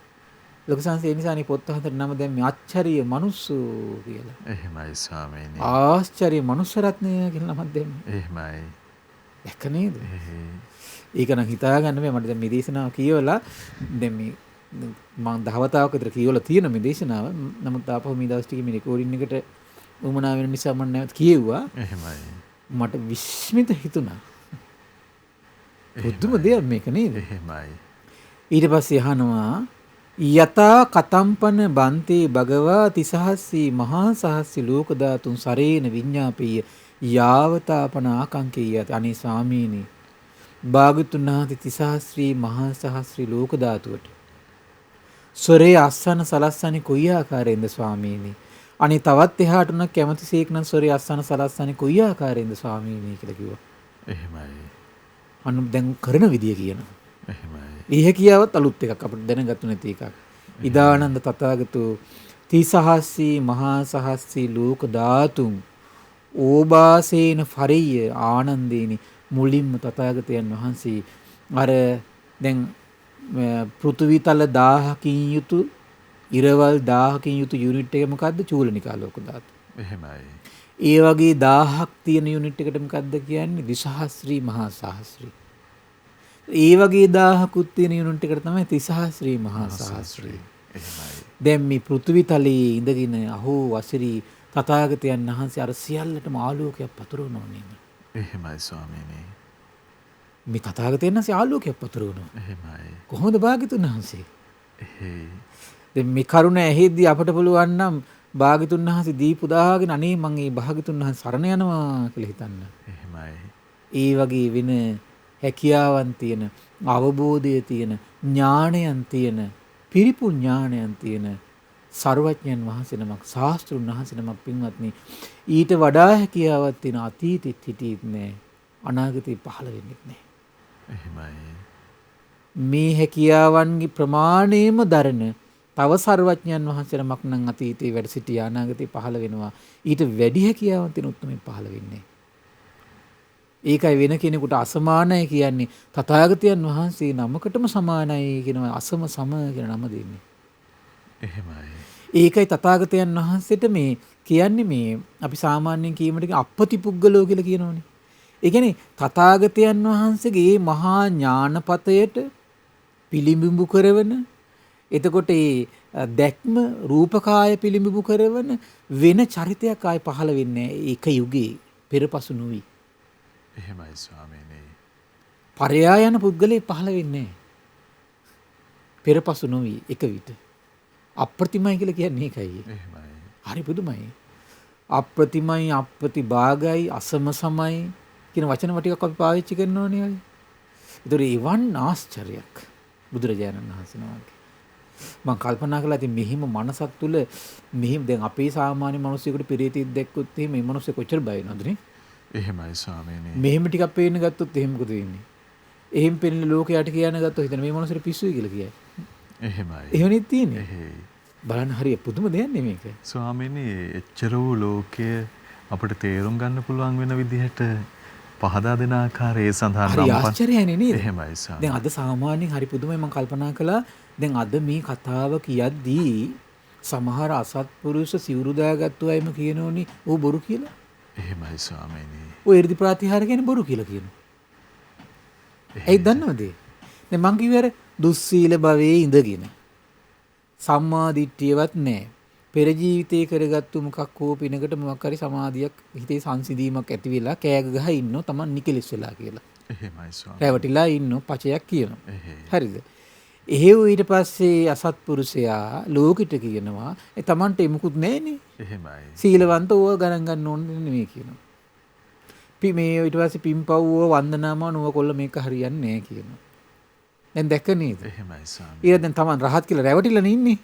ලොකු සංසේ නිසානේ පොත් හතර නම දැන් මේ ආශ්චර්ය මනුස්සු කියලා. එහෙමයි ස්වාමීනි. ආශ්චර්ය මනුස්ස රත්නය කියලා නමක් දෙන්නේ. එහෙමයි. දැක්ක නේද? එහෙයි. ඒක නම් හිතා ගන්න බෑ. මට දැන් මේ දේශනාව කියවලා දැන් මේ මම දහවතාවක විතර කියවලා තියෙන මේ දේශනාව. නමුත් ආපහු මේ දවස් ටිකේ මේ රෙකෝඩින් එකට උමනා වෙන නිසා මම නැවත කියෙව්වා. එහෙමයි. මට විස්මිත හිතුණා. පුදුම දෙයක් මේක නේද? එහෙමයි. ඊට පස්සේ අහනවා යතා කතම්පන බන්තේ භගවා තිසහස්සී මහා සහස්සී ලෝක ධාතුන් සරේන විඤ්ඤාපීය යාවතාපන ආකංකේයත. අනේ ස්වාමීනි, භාග්‍යවතුන් වහන්සේ තිසහස්‍රී මහා සහස්‍රී ලෝක ධාතුවට සොරේ අස්සන සලස්සන්නේ කොයි ආකාරයෙන්ද ස්වාමීනි? අනේ තවත් එහාට උන කැමතිසේක් නම් සොරේ අස්සන සලස්සන්නේ කොයි ආකාරයෙන්ද ස්වාමීනි කියලා කිව්වා. එහෙමයි. අන්න දැන් කරන විදිය කියනවා. එහෙමයි. ඒ කියාවත් අලුත් එකක් අපිට දැනගත්තු නැති එකක්. ඉදානන්ද තථාගතෝ තිසහස්සී මහා සහස්සී ලෝක ධාතුන් ඕබාසේන ෆරිය ආනන්දේනි. මුලින්ම තථාගතයන් වහන්සේ අර දැන් පෘථිවි තල 1000කින් යුතු ඉරවල් 1000කින් යුතු යුනිට් එක මොකද්ද? චූලනිකා ලෝක ධාතු. එහෙමයි. ඒ වගේ 1000ක් තියෙන යුනිට් එකට මොකද්ද කියන්නේ? දිසහස්‍රී මහා සහස්‍රී. ඒ වගේ 1000කුත් තියෙන යුනිට් එකට තමයි තිසහස්‍රී මහා සහස්‍රී. එහෙමයි. දැන් මේ පෘථිවි තලයේ ඉඳගෙන අහෝ වසිරී තථාගතයන් වහන්සේ අර සියල්ලටම ආලෝකයක් පතුරවනවා නේද? එහෙමයි ස්වාමීනි. මේ තථාගතයන් වහන්සේ ආලෝකයක් පතුරවනවා. එහෙමයි. කොහොමද භාග්‍යතුන් වහන්සේ? එහෙයි. දැන් මේ කරුණ ඇහෙද්දී අපට පුළුවන් නම් භාග්‍යතුන් වහන්සේ දීපු දාගෙන අනේ මං මේ භාග්‍යතුන් වහන්සේ සරණ යනවා කියලා හිතන්න. එහෙමයි. ඒ වගේ වෙන හැකියාවන් තියෙන, අවබෝධය තියෙන, ඥානයන් තියෙන, පිරිපුන් ඥානයන් තියෙන සර්වඥයන් වහන්සේ නමක්, ශාස්ත්‍රුන් වහන්සේ නමක් පින්වත්නි, ඊට වඩා හැකියාවක් තියෙන අතීතෙත් හිටියෙත් නෑ, අනාගතේ පහළ වෙන්නෙත් නෑ. එහෙමයි. මේ හැකියාවන්ගේ ප්‍රමාණයම දරන තව සර්වඥයන් වහන්සේ නමක් නම් අතීතේ වැඩ සිටියා, අනාගතේ පහළ වෙනවා. ඊට වැඩි හැකියාවක් තියෙන උත්තරමෙන් පහළ වෙන්නේ. ඒකයි වෙන කෙනෙකුට අසමානයි කියන්නේ තථාගතයන් වහන්සේ නමකටම සමානයි කියනවා, අසම සම කියන නම දෙන්නේ. එහෙමයි. ඒකයි තථාගතයන් වහන්සේට මේ කියන්නේ මේ අපි සාමාන්‍යයෙන් කීමට අපපති පුද්ගලෝ කියලා කියනෝනේ. ඒ කියන්නේ තථාගතයන් වහන්සේගේ මහා ඥානපතයට පිළිඹු කරවන, එතකොට ඒ දැක්ම රූපකාය පිළිඹු කරවන වෙන චරිතයක් ආයි පහළ වෙන්නේ ඒක යුගයේ පෙරපසු නොවි. එහෙමයි ස්වාමීනි. පරයා යන පුද්ගලයෙ පහළ වෙන්නේ පෙරපසු නොවි එක විට. අප්‍රතිමයි කියලා කියන්නේ ඒකයි. එහෙමයි. හරි පුදුමයි. අප්‍රතිමයි, අප්‍රතිභාගයි, අසම සමයි කියන වචන ටිකක් අපි පාවිච්චි කරනෝනේ අය. ඒතර ඒවන් ආශ්චර්යයක් බුදුරජාණන් වහන්සේ නමගේ. මම කල්පනා කළා ඉතින් මෙහිම මනසක් තුල මෙහිම දැන් අපේ සාමාන්‍ය මිනිස්සුෙකුට පිරිතික් දැක්කොත් එහෙම මේ මිනිස්සු කොච්චර බය වෙනවද නේ? එහෙමයි ස්වාමීනි. මෙහෙම ටිකක් පේන්න ගත්තොත් එහෙම මොකද වෙන්නේ? එහෙම පෙන්න ලෝකයට කියන්න ගත්තොත් හිතන මේ මිනිස්සුන්ට පිස්සුයි කියලා කියයි. එහෙමයි. එහෙමනේ තියෙන්නේ. එහෙයි. බලන්න හරිය පුදුම දෙයක් නේ මේක. ස්වාමීනි, එච්චර වූ ලෝකය අපිට තේරුම් ගන්න පුළුවන් වෙන විදිහට පහදා දෙන ආකාරයේ සඳහන් හරි නම් ආශ්චර්යයනේ නේද? එහෙමයි ස්වාමී. දැන් අද සාමාන්‍යයෙන් හරි පුදුමයි මම කල්පනා කළා දැන් අද මේ කතාව කියද්දී සමහර අසත්පුරුෂ සිවුරු දාගත්තු අයම කියනෝනේ ඌ බොරු කියලා. එහෙමයි ස්වාමීනි. ඔය 이르දි ප්‍රාතිහාර කියන්නේ බොරු කියලා කියනවා. ඇයි දන්නවද? දැන් මං කිව්වේ අර දුස්සීල භවයේ ඉඳගෙන සම්මා දිට්ඨියවත් නැහැ. පෙර ජීවිතේ කරගත්තු මොකක් හෝ පිනකට මොකක් හරි සමාධියක් හිතේ සංසිඳීමක් ඇති වෙලා කෑග ගහ ඉන්නෝ Taman නිකලෙස් වෙලා කියලා. එහෙමයි ස්වාමී. රැවටිලා ඉන්නෝ පචයක් කියනවා. එහෙයි. හරිද? එහෙව් ඊට පස්සේ අසත්පුරුෂයා ලෝකිට කියනවා ඒ Tamanට එමුකුත් නැහනේ. එහෙමයි. සීලවන්ත ඕව ගණන් ගන්න ඕනේ නෙමෙයි කියනවා. මේ ඊට පස්සේ පිම්පව්ව වන්දනාම නුව කොල්ල මේක හරියන්නේ නැහැ කියනවා. දැන් දැක්ක නේද? එහෙමයි ස්වාමී. ඊට දැන් Taman රහත් කියලා රැවටිලා ඉන්නේ.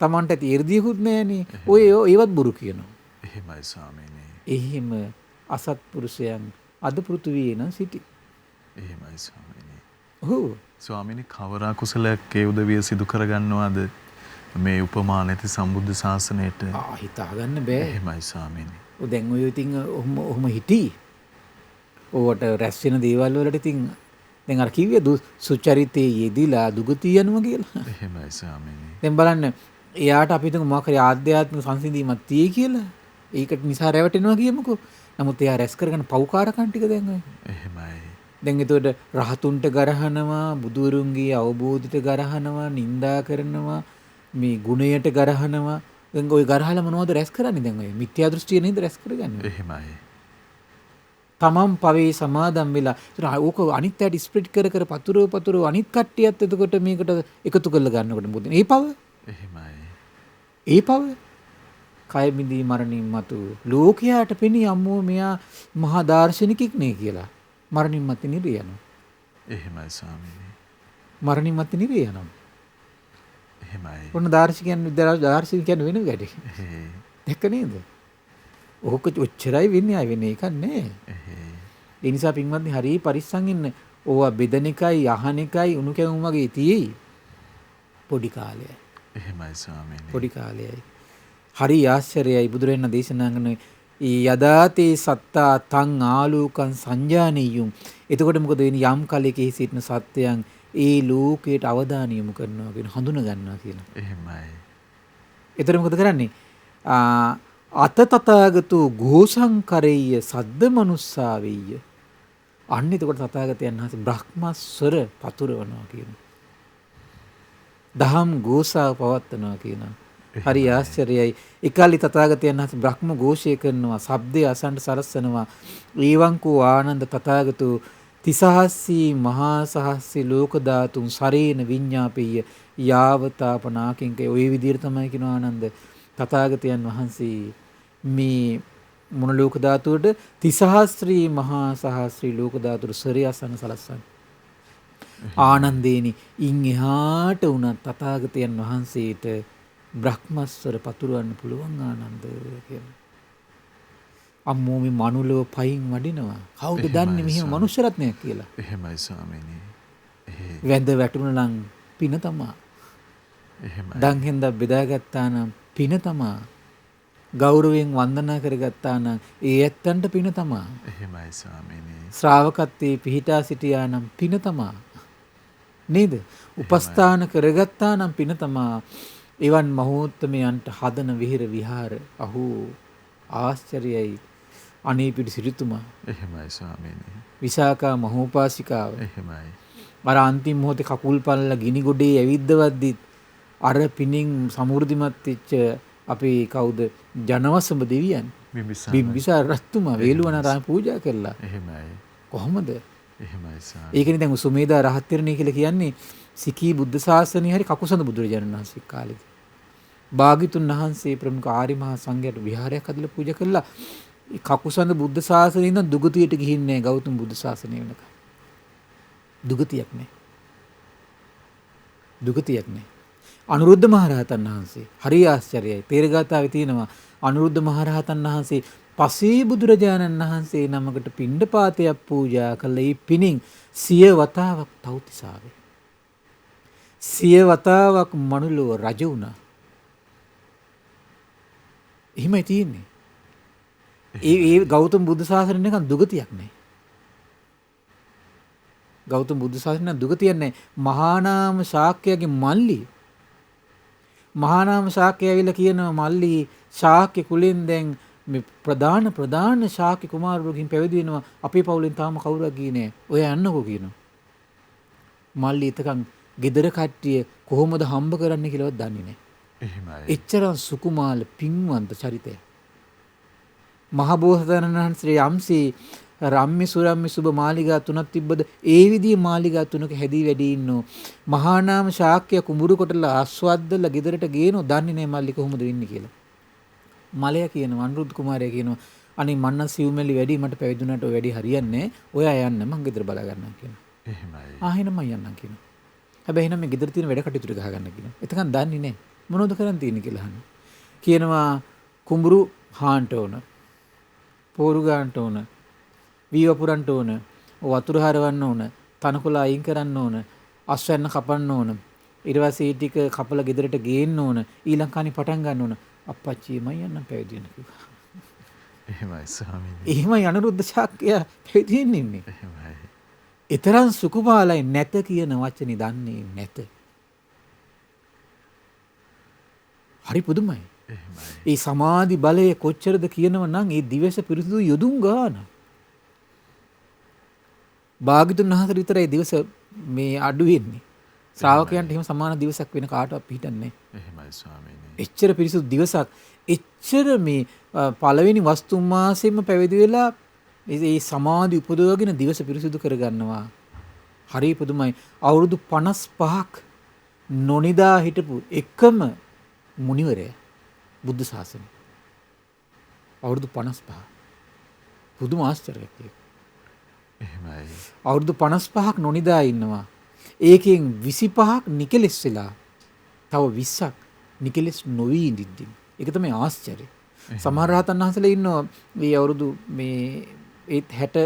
Tamanට ඇති 이르දියකුත් නැහනේ. ඔය ඒවත් බොරු කියනවා. එහෙමයි ස්වාමීනි. එහෙම අසත්පුරුෂයන් අද පෘථුවියේ නම් සිටි. එහෙමයි ස්වාමීනි. ඔව්. ස්වාමීනි කවර අකුසලයක් ඒ උදවිය සිදු කරගන්නවද මේ උපමා නැති සම්බුද්ධ ශාසනයට? හිතාගන්න බෑ. එහෙමයි ස්වාමීනි. දැන් ඔය ඉතින් ඔහොම හිටි. ඕවට රැස් වෙන දේවල් වලට ඉතින් දැන් අර කිව්වේ සුචරිතේ යෙදිලා දුගතිය යනවා කියලා. එහෙමයි ස්වාමීනි. දැන් බලන්න එයාට අපි හිතමු මොකක් හරි ආධ්‍යාත්මික සංසිඳීමක් තියෙයි කියලා. ඒකට නිසා රැවටෙනවා කියමුකෝ. නමුත් එයා රැස් කරගෙන පව්කාරකම් ටික දැන් ඔය. එහෙමයි. දැන් එතකොට රහතුන්ට ගරහනවා, බුදුරුන්ගේ අවබෝධයට ගරහනවා, නිඳා කරනවා, මේ ගුණයට ගරහනවා. දැන් ඔය ගරහලා මොනවද රැස් කරන්නේ දැන් ඔය? මිත්‍යා දෘෂ්ටිය නේද රැස් කරගන්නේ? එහෙමයි. තමන් පවේ සමාදම් වෙලා ඒතර ඕක අනිත් පැයට ස්ප්‍රෙඩ් කර කර පතුරව අනිත් කට්ටියත් එතකොට මේකට එකතු කරලා ගන්නකොට මොකද මේ පව? එහෙමයි. ඒ පව කය බිඳී මරණින් මතු ලෝකයාට පෙනී අම්මෝ මෙයා මහා දාර්ශනිකෙක් නේ කියලා. මරණින් මතු නිරේ යනවා. එහෙමයි ස්වාමීනි. මරණින් මතු නිරේ යනවා. එහෙමයි. ඔන්න දාර්ශනිකයන් වෙන වැඩේ. එහෙයි. දැක්ක නේද? ඕක ඔච්චරයි වෙන්නේ ආය වෙන්නේ එකක් නෑ. එහෙයි. ඒ නිසා පින්වත්නි හරිය පරිස්සම් ඉන්න. ඕවා බෙදන එකයි අහන එකයි උණු කැවුම් වගේ තියෙයි. පොඩි කාලයයි. එහෙමයි ස්වාමීනි. පොඩි කාලයයි. හරි ආශ්චර්යයි බුදුරජාණන් දේශනා කරන යදාතේ සත්තා තං ආලෝකං සංජානීයුම්. එතකොට මොකද වෙන්නේ? යම් කලෙකෙහි සිටින සත්‍යයන් ඒ ලෝකයට අවධානය යොමු කරනවා කියන හඳුන ගන්නවා කියලා. එහෙමයි. එතකොට මොකද කරන්නේ? අත තථාගතෝ ഘോഷංකරෙය්‍ය සද්ද මනුස්සා වෙය්‍ය. අන්න එතකොට තථාගතයන් වහන්සේ බ්‍රහ්මස්වර පතුරවනවා කියනවා. දහම් ഘോഷාව පවත්වනවා කියනවා. හරි ආශ්චර්යයි. එකල්ලි තථාගතයන් වහන්සේ බ්‍රහ්ම ഘോഷය කරනවා, ශබ්දය අසන්න සලස්සනවා. ඒවංකෝ ආනන්ද තථාගතෝ තිසහස්සී මහා සහස්සී ලෝක ධාතුන් සරේන විඤ්ඤාපෙය්‍ය යාවතාපනාකින්කේ. ඔය විදිහට තමයි කියන ආනන්ද තථාගතයන් වහන්සේ මේ මොන ලෝක ධාතුවට තිසහස්ත්‍රී මහා සහස්ත්‍රී ලෝක ධාතුර සරේ අසන්න සලස්සන්නේ. ආනන්දේනි ඉන් එහාට උනත් තථාගතයන් වහන්සේට බ්‍රහ්මස්වර පතුරවන්න පුළුවන් ආනන්ද කියලා. අම්මෝ මේ මනුලව පයින් වඩිනවා. කවුද දන්නේ මෙහෙම මනුෂ්‍ය රත්නයක් කියලා? එහෙමයි ස්වාමීනි. වැඳ වැටුණා නම් පින තමා. එහෙමයි. දන් හෙන්ද බෙදාගත්තා නම් පින තමා. ගෞරවයෙන් වන්දනා කරගත්තා නම් ඒ ඇත්තන්ට පින තමා. එහෙමයි ස්වාමීනි. ශ්‍රාවකත්වයේ පිහිටා සිටියා නම් පින තමා. නේද? උපස්ථාන කරගත්තා නම් පින තමා. එවන් මහෝත්තමයන්ට හදන විහෙර විහාර අහෝ ආශ්චර්යයි. අනේ පිටි සිරිතුමා. එහෙමයි ස්වාමීනි. විසාකා මහෝපාසිකාව. එහෙමයි. අර අන්තිම මොහොතේ කකුල් පල්ලලා ගිනි ගොඩේ ඇවිද්දවද්දිත් අර පිනින් සමෘද්ධිමත් වෙච්ච අපේ කවුද ජනවසඹ දෙවියන් බිම්බිසාර රජතුමා වේළුවනාරාම පූජා කළා. එහෙමයි. කොහොමද? එහෙමයි ස්වාමීනි. ඒකනේ දැන් සුමේදා රහත් තෙරණිය කියලා කියන්නේ සිකී බුද්ධ ශාසනය හරි කකුසඳ බුදුරජාණන් වහන්සේ කාලෙදී. භාග්‍යතුන් වහන්සේ ප්‍රමුඛ ආර්ය මහා සංඝයාට විහාරයක් හදලා පූජා කළා. ඒ කකුසඳ බුද්ධ ශාසනයේ ඉඳන් දුගතියට ගිහින් නැහැ ගෞතම බුද්ධ ශාසනය වෙනකම්. දුගතියක් නැහැ. දුගතියක් නැහැ. අනුරුද්ධ මහරහතන් වහන්සේ හරි ආශ්චර්යයි. තේරගතාවේ තියෙනවා අනුරුද්ධ මහරහතන් වහන්සේ පසේ බුදුරජාණන් වහන්සේ නමකට පිණ්ඩපාතයක් පූජා කළේ පිණින් 100 වතාවක් තව්තිසාවේ. 100 වතාවක් මනුලව රජ වුණා. එහෙමයි තියෙන්නේ. ඒ ගෞතම බුදු සාසනය නිකන් දුගතියක් නෑ. ගෞතම බුදු සසුන දුක තියන්නේ මහානාම ශාක්‍යයගේ මල්ලි. මහානාම ශාක්‍ය ඇවිල්ලා කියනවා මල්ලි ශාක්‍ය කුලෙන් දැන් මේ ප්‍රධාන ශාක්‍ය කුමාරවරුන්ගෙන් පැවිදි වෙනවා. අපේ පවුලෙන් තාම කවුරුත් ගියේ නෑ. ඔය යන්නකෝ කියනවා. මල්ලි එතකන් ගෙදර කට්ටිය කොහොමද හම්බ කරන්න කියලාවත් දන්නේ නෑ. එහෙමයි. එච්චරම් සුකුමාල පින්වන්ත චරිතය. මහබෝසතාණන් වහන්සේ යම්සේ රම්ම්‍ය සුරම්ම්‍ය සුබ මාලිගා තුනක් තිබ්බද ඒ විදිහේ මාලිගා තුනක හැදී වැඩි ඉන්නෝ මහානාම ශාක්‍ය කුඹුරු කොටලා ආස්වද්දලා ගෙදරට ගේනෝ දන්නේ නැහැ මල්ලි කොහොමද වෙන්නේ කියලා. මලයා කියනවා අනුරුද්ධ කුමාරයා කියනවා අනේ මන්න සිව්මැලි වැඩි මට පැවිදුණාට ඔය වැඩි හරියන්නේ නැහැ. ඔයා යන්න මං ගෙදර බලා ගන්නම් කියනවා. එහෙමයි. එහෙනම් මං යන්නම් කියනවා. හැබැයි එහෙනම් මේ ගෙදර තියෙන වැඩ කටයුතු ටික ගහගන්න කියනවා. එතකන් දන්නේ නැහැ මොනවද කරන් තියෙන්නේ කියලා අහනවා. කියනවා කුඹුරු හාන්ට ඕන. පෝරු ගන්නට ඕන. වී වපුරන්ට ඕන. වතුර හරවන්න ඕන. තනකොළ අයින් කරන්න ඕන. අස්වැන්න කපන්න ඕන. ඊට පස්සේ ඒ ටික කපලා ගෙදරට ගේන්න ඕන. ඊළඟ කණි පටන් ගන්න ඕන. අප්පච්චි මම යන්නම් පැවිදි වෙන්න කිව්වා. එහෙමයි ස්වාමීනි. එහෙමයි අනුරුද්ධ ශාක්‍ය පැවිදි වෙන්න ඉන්නේ. එහෙමයි. ඊතරම් සුකුමාලයි නැත කියන වචනේ දන්නේ නැත. හරි පුදුමයි. එහෙමයි. ඒ සමාධි බලය කොච්චරද කියනව නම් ඒ දිවස පිරිසුදු යොදුන් ගාන. භාග්‍යතුන් වහන්සේ විතරයි දිවස මේ අඩු වෙන්නේ. ශ්‍රාවකයන්ට එහෙම සමාන දිවසක් වෙන කාටවත් පිටින්නේ නැහැ. එහෙමයි ස්වාමීනි. එච්චර පිරිසුදු දිවසක් එච්චර මේ පළවෙනි වස්තුන් මාසෙම පැවිදි වෙලා ඒ සමාධි උපදවගෙන දිවස පිරිසුදු කරගන්නවා. හරි පුදුමයි. අවුරුදු 55ක් නොනිදා හිටපු එකම මුනිවරයා බුද්ධ ශාසනය. අවුරුදු 55. පුදුම ආශ්චර්යයක් ඒක. එහෙමයි. අවුරුදු 55ක් නොනිදා ඉන්නවා. ඒකෙන් 25ක් නිකලෙස් වෙලා තව 20ක් නිකලෙස් නොවි ඉඳිද්දි. ඒක තමයි ආශ්චර්යය. සමහර රහතන් වහන්සේලා ඉන්නවා මේ අවුරුදු මේ 60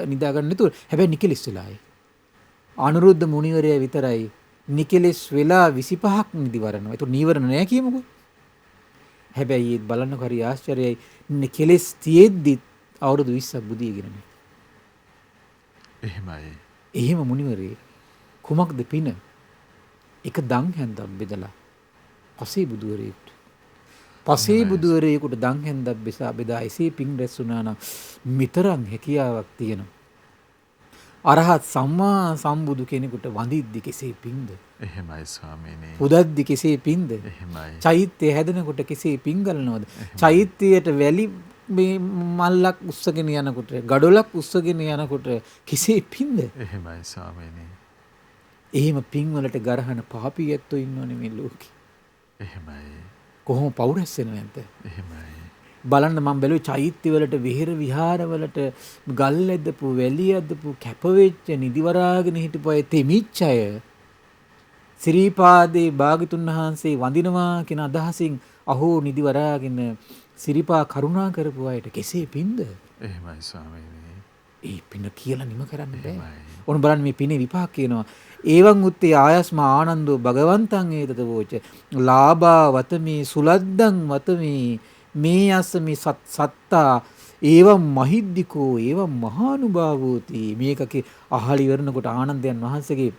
නිදා ගන්න නැතුව හැබැයි නිකලෙස් වෙලායි. අනුරුද්ධ මුනිවරයා විතරයි නිකලෙස් වෙලා 25ක් නිදිවරනවා. ඒක නීවරණ නෑ කියමුකෝ. හැබැයි ඒත් බලන්නකො හරි ආශ්චර්යයි. නිකලෙස් තියෙද්දි අවුරුදු 20ක් බුදියගෙනනේ. එහෙමයි. එහෙම මුනිවරේ කුමක්ද පින? එක දන් හැන්දක් බෙදලා පසේ බුදුවරයෙකුට. පසේ බුදුවරයෙකුට දන් හැන්දක් බෙදා එසේ පින් රැස් වුණා නම් මිතරම් හැකියාවක් තියෙනවා. අරහත් සම්මා සම්බුදු කෙනෙකුට වඳිද්දි කෙසේ පින්ද? එහෙමයි ස්වාමීනි. පුදද්දි කෙසේ පින්ද? එහෙමයි. චෛත්‍ය හැදෙනකොට කෙසේ පින් ගලනවද? චෛත්‍යයට වැලි මේ මල්ලක් උස්සගෙන යනකොට, ගඩොලක් උස්සගෙන යනකොට කෙසේ පින්ද? එහෙමයි ස්වාමීනි. එහෙම පින් වලට ගරහන පාපියැත්තෝ ඉන්නවනේ මේ ලෝකේ. එහෙමයි. කොහොම පෞරස් වෙනව නැද්ද? එහෙමයි. බලන්න මම බැලුවේ චෛත්‍ය වලට විහෙර විහාර වලට ගල් ඇදපු වැලි ඇදපු කැපවෙච්ච නිදිවරාගෙන හිටපු අය තෙමිච්ච අය සිරිපාදේ භාගතුන් වහන්සේ වඳිනවා කියන අදහසින් අහෝ නිදිවරාගෙන සිරිපා කරුණා කරපු අයට කෙසේ පින්ද? එහෙමයි ස්වාමීනි. ඒ පින කියලා නිම කරන්න බෑ. එහෙමයි. ඔන්න බලන්න මේ පිනේ විපාක කියනවා. ඒවං උත්තේ ආයස්ම ආනන්දෝ භගවන්තං ඒතද වෝච ලාභා වතමේ සුලද්දං වතමේ මේ යස්ස මේ සත්තා ඒවම් මහිද්దికෝ ඒවම් මහානුභාවෝති. මේකකේ අහලි වරනකොට ආනන්දයන් වහන්සේගේ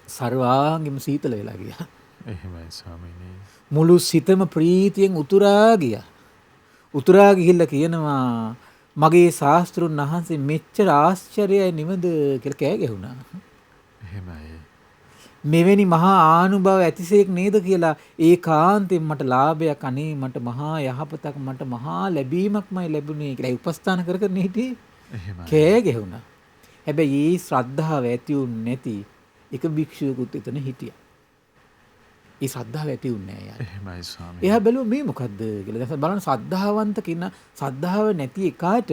සර්වාංගෙම සීතල වෙලා ගියා. එහෙමයි ස්වාමීනි. මුළු සිතම ප්‍රීතියෙන් උතුරා ගියා. උතුරා ගිහිල්ලා කියනවා මගේ ශාස්ත්‍රුන් වහන්සේ මෙච්චර ආශ්චර්යයි නිමද කියලා කෑ ගැහුණා. එහෙමයි. මෙවැනි මහා ආනුභාව ඇතිසේක් නේද කියලා ඒකාන්තයෙන් මට ලාභයක් අනේ මට මහා යහපතක් මට මහා ලැබීමක්මයි ලැබුණේ කියලා උපස්ථාන කර කර හිටියේ. එහෙමයි. කෑ ගැහුණා. හැබැයි ඒ ශ්‍රද්ධාව ඇති වුනේ නැති එක භික්ෂුවෙකුත් එතන හිටියා. ඒ ශ්‍රද්ධාව ඇති වුනේ නැහැ යාර. එහෙමයි ස්වාමීනි. එයා බැලුවා මේ මොකද්ද කියලා. දැන් බලන්න ශ්‍රද්ධාවන්ත කෙනා ශ්‍රද්ධාව නැති එකාට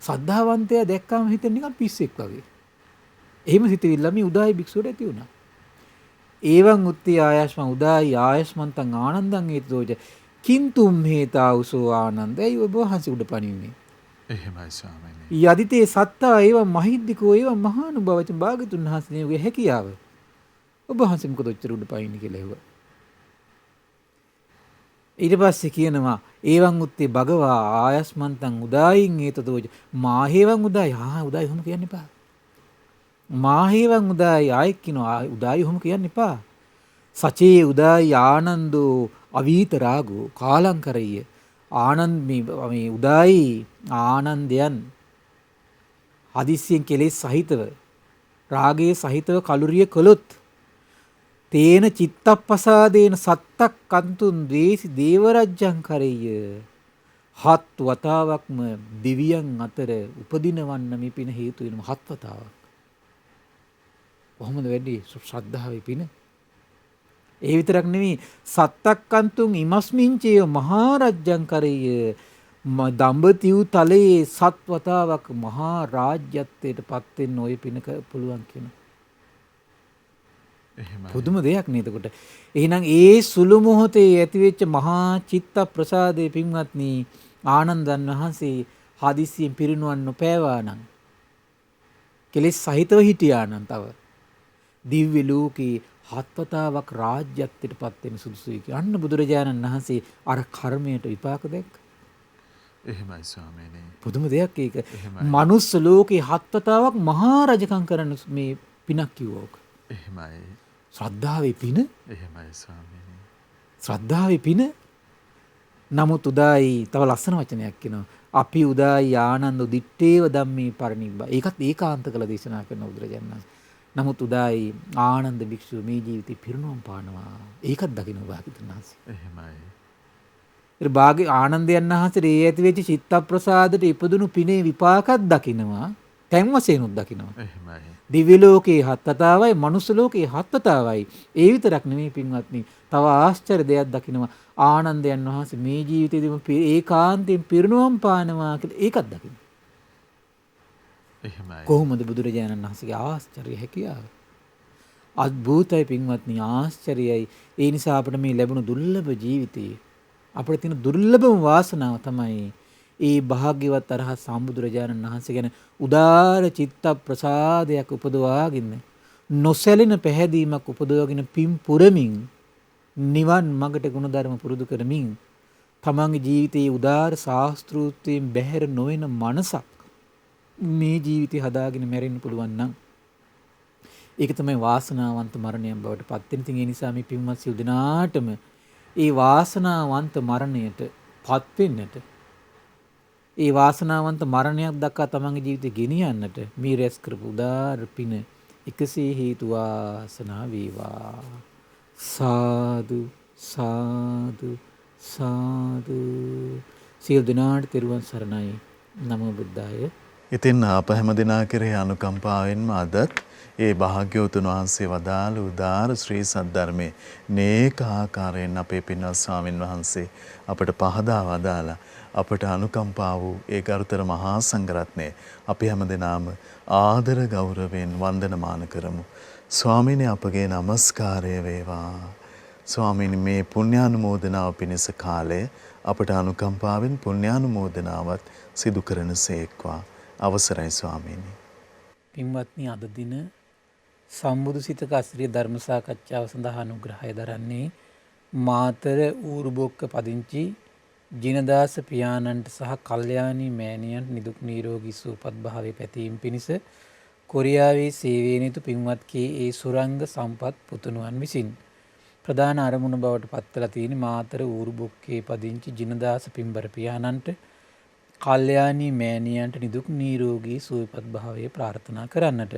ශ්‍රද්ධාවන්තයා දැක්කම හිතෙන්නේ නිකන් පිස්සෙක් වගේ. එහෙම හිතවිල්ල මේ උදායි භික්ෂුවට ඇති වුණා. ඒවං උත්ති ආයස්මං උදායි ආයස්මන්තං ආනන්දං හේතෝජ කින්තුම් හේතා උසෝ ආනන්දයි ඔබ වහන්සේ උඩ පණින්නේ. එහෙමයි ස්වාමීනි. යදිතේ සත්තා ඒව මහිද්దికෝ ඒව මහානුභාවච භාගතුන් වහන්සේගේ හැකියාව. ඔබ වහන්සේ මොකද ඔච්චර උඩ පයින්නේ කියලා ඇහුවා. ඊට පස්සේ කියනවා ඒවං උත්තේ භගවා ආයස්මන්තං උදායින් හේතෝජ මාහේවං උදායි උදායි එහෙම කියන්න එපා. මාහේවන් උදායි ආයෙත් කියනවා උදායි ඔහොම කියන්න එපා. සචේ උදායි ආනන්දෝ අවීත රාගෝ කාලංකරය ආනන්ද මේ උදායි ආනන්දයන් හදිස්සියෙන් කෙලෙස් සහිතව රාගයේ සහිතව කලුරිය කළොත් තේන චිත්තප්පසාදේන සත්තක් කන්තුන් ද්වේසි දේවරජ්ජං කරෙය හත් වතාවක්ම දෙවියන් අතර උපදිනවන්න මේ පින හේතු වෙනවා හත් වතාවක්. කොහොමද වැඩි ශ්‍රද්ධාවේ පින? ඒ විතරක් නෙවෙයි සත්තක්කන්තුන් ඉමස්මින්චය මහරජ්ජං කරෙය දඹතිව් තලයේ සත් වතාවක් මහා රාජ්‍යත්වයට පත් වෙන්න ඔය පිනක පුළුවන් කියන. පුදුම දෙයක් නේද එතකොට. එහෙනම් ඒ සුළු මොහොතේ ඇතිවෙච්ච මහා චිත්ත ප්‍රසාදයේ පින්වත්නි ආනන්දන් වහන්සේ හදිස්සියෙන් පිරිනුවන් නොපෑවා නම් කෙලෙස් සහිතව හිටියා නම් තව දිව්‍ය ලෝකේ හත්වතාවක් රාජ්‍යත්වයට පත් වෙන සුදුසුයි කියලා. අන්න බුදුරජාණන් වහන්සේ අර කර්මයට විපාක දැක්ක. එහෙමයි ස්වාමීනි. පුදුම දෙයක් ඒක. මනුස්ස ලෝකේ හත්වතාවක් මහා රජකම් කරන මේ පිනක් කිව්වෝක. එහෙමයි. ශ්‍රද්ධාවේ පින. එහෙමයි ස්වාමීනි. ශ්‍රද්ධාවේ පින. නමුත් උදායි තව ලස්සන වචනයක් කියනවා. අපි උදායි ආනන්ද දිත්තේව ධම්මේ පරිනිබ්බා. ඒකත් ඒකාන්ත කළ දේශනා කරන බුදුරජාණන් වහන්සේ. නමුත් උදායි ආනන්ද භික්ෂුව මේ ජීවිතේ පිරිනොම් පානවා. ඒකත් දකින්න භාග්‍යවතුන් වහන්සේ. එහෙමයි. ඒ භාග්‍ය ආනන්දයන් වහන්සේ ඒ ඇති වෙච්ච චිත්ත ප්‍රසාදයට ඉපදුණු පිනේ විපාකත් දකින්නවා. තැන් වශයෙන්ුත් දකින්නවා. එහෙමයි. දිව්‍ය ලෝකේ හත්වතාවයි මනුස්ස ලෝකේ හත්වතාවයි. ඒ විතරක් නෙමෙයි පින්වත්නි. තව ආශ්චර්ය දෙයක් දකින්නවා. ආනන්දයන් වහන්සේ මේ ජීවිතේදීම ඒකාන්තයෙන් පිරිනොම් පානවා කියලා ඒකත් දකින්න. එහෙමයි. කොහොමද බුදුරජාණන් වහන්සේගේ ආශ්චර්ය හැකියාව? අద్භූතයි පින්වත්නි ආශ්චර්යයි. ඒ නිසා අපිට මේ ලැබුණු දුර්ලභ ජීවිතයේ අපිට තියෙන දුර්ලභම වාසනාව තමයි ඒ භාග්‍යවත් අරහත් සම්බුදුරජාණන් වහන්සේ ගැන උදාර චිත්ත ප්‍රසාදයක් උපදවාගෙන නොසැලෙන පැහැදීමක් උපදවාගෙන පින් පුරමින් නිවන් මගට ගුණධර්ම පුරුදු කරමින් තමන්ගේ ජීවිතයේ උදාර ශාස්ත්‍රූත්වයෙන් බැහැර නොවන මනසක් මේ ජීවිතය හදාගෙන මැරෙන්න පුළුවන් නම් ඒක තමයි වාසනාවන්ත මරණයක් බවට පත් වෙන. ඉතින් ඒ නිසා මේ පින්වත් සිල් දිනාටම ඒ වාසනාවන්ත මරණයට පත් වෙන්නට ඒ වාසනාවන්ත මරණයක් දක්වා තමන්ගේ ජීවිතය ගෙනියන්නට මේ රැස් කරපු උදාර පින එකසේ හේතු වාසනා වේවා. සාදු සාදු සාදු. සියලු දෙනාට තෙරුවන් සරණයි. නමෝ බුද්දාය. ඉතින් අප හැම දෙනා කෙරෙහි අනුකම්පාවෙන්ම අදත් ඒ භාග්‍යවතුන් වහන්සේ වදාළ උදාර ශ්‍රී සද්ධර්මයේ නේක ආකාරයෙන් අපේ පින්වත් ස්වාමින් වහන්සේ අපට පහදා වදාලා අපට අනුකම්පා වූ ඒ ගරුතර මහා සංඝරත්නය අපි හැම දෙනාම ආදර ගෞරවයෙන් වන්දනමාන කරමු. ස්වාමීනි අපගේ নমස්කාරය වේවා. ස්වාමීනි මේ පුණ්‍යානුමෝදනාව පිණිස කාලය අපට අනුකම්පාවෙන් පුණ්‍යානුමෝදනාවත් සිදු කරනසේක්වා. අවසරයි ස්වාමීනි. පින්වත්නි අද දින සම්බුදු සිතක අසිරිය ධර්ම සාකච්ඡාව සඳහා අනුග්‍රහය දරන්නේ මාතර ඌරුබොක්ක පදිංචි ජිනදාස පියාණන්ට සහ කල්යාණී මෑණියන්ට නිදුක් නිරෝගී සුවපත් භාවයේ පැතීම පිණිස කොරියාවේ සේවයෙන් යුතු පින්වත් කේ සුරංග සම්පත් පුතුණුවන් විසින් ප්‍රධාන අරමුණ බවට පත්වලා තියෙන මාතර ඌරුබොක්කේ පදිංචි ජිනදාස පින්බර පියාණන්ට කල්යාණී මෑණියන්ට නිදුක් නිරෝගී සුවපත් භාවය ප්‍රාර්ථනා කරන්නට.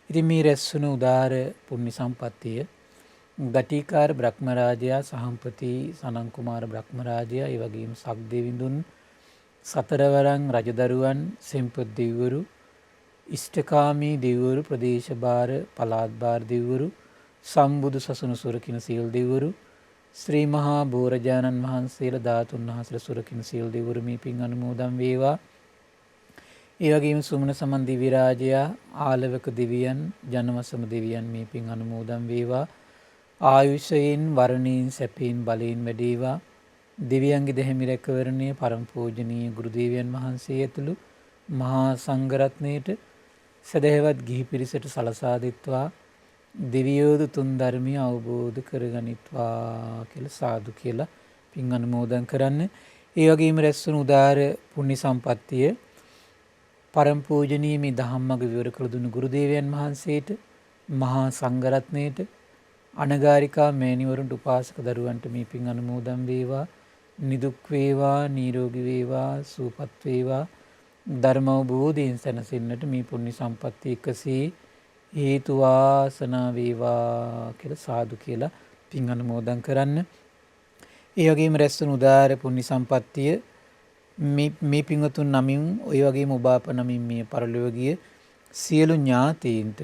ඉතින් මේ රැස්වුණු උදාර පුණ්‍ය සම්පත්තිය ගටිකාර බ්‍රහ්මරාජයා සහම්පති සනන් කුමාර බ්‍රහ්මරාජයා ඒ වගේම සක්දෙවිඳුන් සතරවරන් රජදරුවන් සෙම්පත් දෙවිවරු ඉෂ්ඨකාමී දෙවිවරු ප්‍රදේශභාර පළාත් භාර දෙවිවරු සම්බුදු සසුන සුරකින සීල් දෙවිවරු ශ්‍රී මහා බෝරජාණන් වහන්සේලා ධාතුන් වහන්සේලා සුරකින සීල් දෙවිවරු මේ පින් අනුමෝදන් වේවා. ඒ වගේම සුමන සමන් දිව්‍ය රාජයා ආලවක දෙවියන් ජනවසම දෙවියන් මේ පින් අනුමෝදන් වේවා. ආයුෂයෙන් වරණයෙන් සැපයෙන් බලයෙන් වැඩේවා. දෙවියන්ගේ දෙහිමි රැකවරණය පරම පූජනීය ගුරු දේවයන් වහන්සේ ඇතුළු මහා සංඝරත්නයට සදහවත් ගිහි පිරිසට සලසා දෙත්වා දෙවියෝදු තුන් ධර්මය අවබෝධ කරගනිත්වා කියලා සාදු කියලා පින් අනුමෝදන් කරන්න. ඒ වගේම රැස්වුණු උදාර පුණ්‍ය සම්පත්තිය පරම පූජනීය මේ ධම්මග විවර කළ දුණු ගුරු දේවයන් වහන්සේට, මහා සංඝරත්නයට, අනගාരികා මෑණිවරුන්ට, උපාසක දරුවන්ට මේ පින් අනුමෝදන් වේවා. නිදුක් වේවා, නිරෝගී වේවා, සුවපත් වේවා. ධර්ම අවබෝධයෙන් සැනසෙන්නට මේ පුණ්‍ය සම්පත්තිය එකසේ හේතු වාසනා වේවා කියලා සාදු කියලා පින් අනුමෝදන් කරන්න. ඒ වගේම රැස්වන උදාර පුණ්‍ය සම්පත්තිය මේ පින්වතුන් නමින්, ඔය වගේම ඔබ අප නමින් මේ පරලොව ගිය සියලු ඥාතීන්ට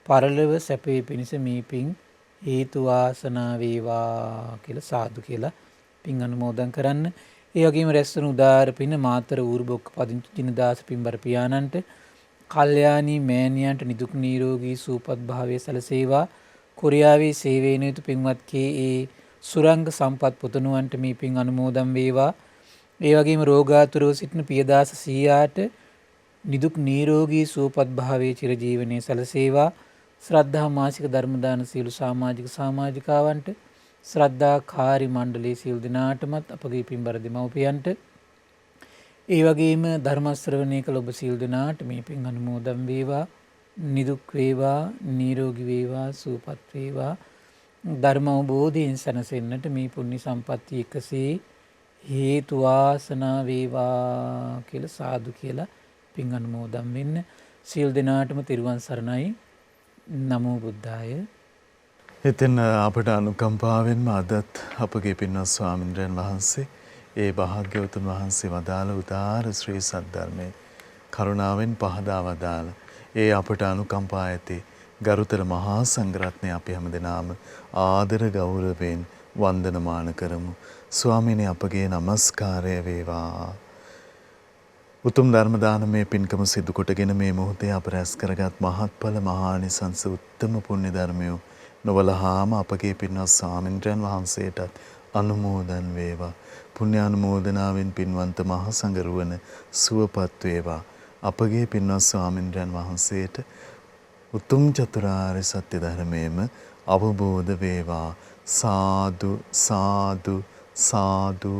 පරලොව සැපේ පිණිස මේ පින් හේතු වාසනා වේවා කියලා සාදු කියලා පින් අනුමෝදන් කරන්න. ඒ වගේම රැස්වන උදාර පින මාතර ඌරුබොක්ක පදිංචි ජිනදාස පින්බර පියාණන්ට, කල්යාණී මෑණියන්ට නිදුක් නිරෝගී සුවපත් භාවය සැලසේවා. කොරියාවේ සේවයෙන් යුතු පින්වත් කේ.ඒ. සුරංග සම්පත් පුතණුවන්ට මේ පින් අනුමෝදන් වේවා. ඒ වගේම රෝගාතුරව සිටින පියදාස සීයාට නිදුක් නිරෝගී සුවපත් භාවයේ චිරජීවනයේ සැලසේවා. ශ්‍රද්ධා මාසික ධර්ම දාන සියලු සමාජික සමාජිකාවන්ට, ශ්‍රද්ධා කාර්ය මණ්ඩලයේ සියලු දෙනාටමත් අපගේ පින්බර දෙමව්පියන්ට, ඒ වගේම ධර්ම ශ්‍රවණය කළ ඔබ සියලු දෙනාට මේ පින් අනුමෝදන් වේවා. නිදුක් වේවා, නිරෝගී වේවා, සුවපත් වේවා. ධර්ම අවබෝධයෙන් සැනසෙන්නට මේ පුණ්‍ය සම්පත්තිය එකසේ හේතු වාසනා වේවා කියලා සාදු කියලා පින් අනුමෝදන් වෙන්න. සියලු දෙනාටම තෙරුවන් සරණයි. නමෝ බුද්ධාය. ඉතින් අපට අනුකම්පාවෙන්ම අදත් අපගේ පින්වත් ස්වාමින්ද්‍රයන් වහන්සේ ඒ භාග්‍යවතුන් වහන්සේ වදාළ උදාර ශ්‍රී සද්ධර්මයේ කරුණාවෙන් පහදා වදාළ ඒ අපට අනුකම්පා ඇති ගරුතර මහා සංඝරත්නය අපි හැමදෙනාම ආදර ගෞරවයෙන් වන්දනමාන කරමු. ස්වාමීනි, අපගේ নমස්කාරය වේවා. උතුම් ධර්ම දානමය පින්කම සිදු කොටගෙන මේ මොහොතේ අප රැස් කරගත් මහත්ඵල මහානිසංස උත්තම පුණ්‍ය ධර්මය නොවලහාම අපගේ පින්වත් ස්වාමින්ද්‍රයන් වහන්සේටත් අනුමෝදන් වේවා. පුණ්‍යානුමෝදනාවෙන් පින්වන්ත මහ සංඝරුවන සුවපත් වේවා. අපගේ පින්වත් ස්වාමින්ද්‍රයන් වහන්සේට උතුම් චතුරාර්ය සත්‍ය ධර්මයේම අවබෝධ වේවා. සාදු සාදු සාදු.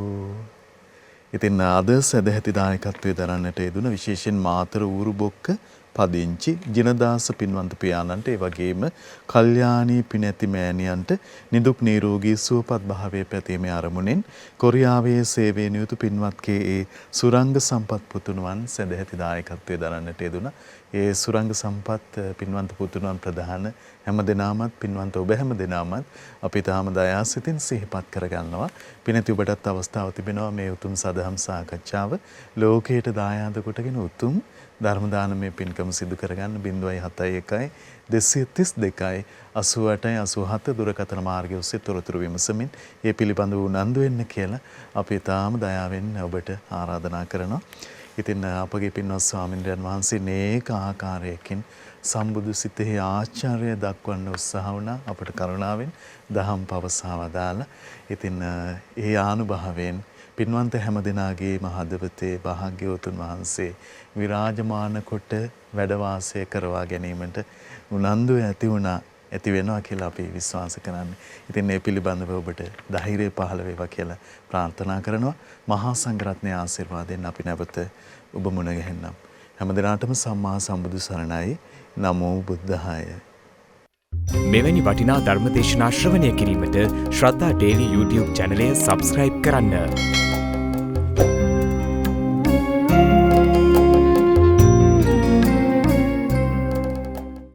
ඉතින් අද සදැහැති දායකත්වයේ දරන්නට යෙදුන විශේෂයෙන් මාතර ඌරුබොක්ක පදිංචි ජිනදාස පින්වන්ත පියාණන්ට, ඒ වගේම කල්යාණී පිනැති මෑණියන්ට නිදුක් නිරෝගී සුවපත් භාවයේ පැතීමේ අරමුණෙන් කොරියාවේ සේවයෙන් යුතු පින්වත් කේ.ඒ. සුරංග සම්පත් පුතුණුවන් සදැහැති දායකත්වයේ දරන්නට යෙදුන. ඒ සුරංග සම්පත් පින්වන්ත පුතුණුවන් ප්‍රධාන හැමදෙනාමත්, පින්වන්ත ඔබ හැමදෙනාමත් අපි තාම දයාසිතින් සිහිපත් කරගන්නවා. පිනැති ඔබටත් අවස්ථාව තිබෙනවා මේ උතුම් සදහම් සාකච්ඡාව ලෝකයට දායාද කොටගෙන උතුම් ධර්ම දානමය පින්කම සිදු කරගන්න 071 232 88 87 දුරකථන මාර්ගය ඔස්සේ තොරතුරු විමසමින් ඒ පිළිබඳව උනන්දු වෙන්න කියලා අපි තාම දයාවෙන් ඔබට ආරාධනා කරනවා. ඉතින් අපගේ පින්වත් ස්වාමින්ද්‍රයන් වහන්සේ නේක ආකාරයකින් සම්බුදු සිතෙහි ආචාර්ය දක්වන්න උත්සාහ වුණා. අපට කරුණාවෙන් දහම් පවසා වදාලා. ඉතින් ඒ ආනුභාවයෙන් පින්වන්ත හැමදෙනාගේ හදවතේ භාග්‍යවතුන් වහන්සේ විරාජමාන කොට වැඩ වාසය කරවා ගැනීමට උනන්දු ඇති වෙනවා කියලා අපි විශ්වාස කරන්නේ. ඉතින් මේ පිළිබඳව ඔබට ධෛර්යය පහළ වේවා කියලා ප්‍රාර්ථනා කරනවා. මහා සංඝරත්නයේ ආශිර්වාදයෙන් අපි නැවත ඔබ මුණ ගැහෙන්නම්. හැමදෙනාටම සම්මා සම්බුදු සරණයි. නමෝ බුද්ධාය. මෙවැනි වටිනා ධර්මදේශනා ශ්‍රවණය කිරීමට ශ්‍රද්ධා ඩේලි YouTube චැනලය සබ්ස්ක්‍රයිබ් කරන්න.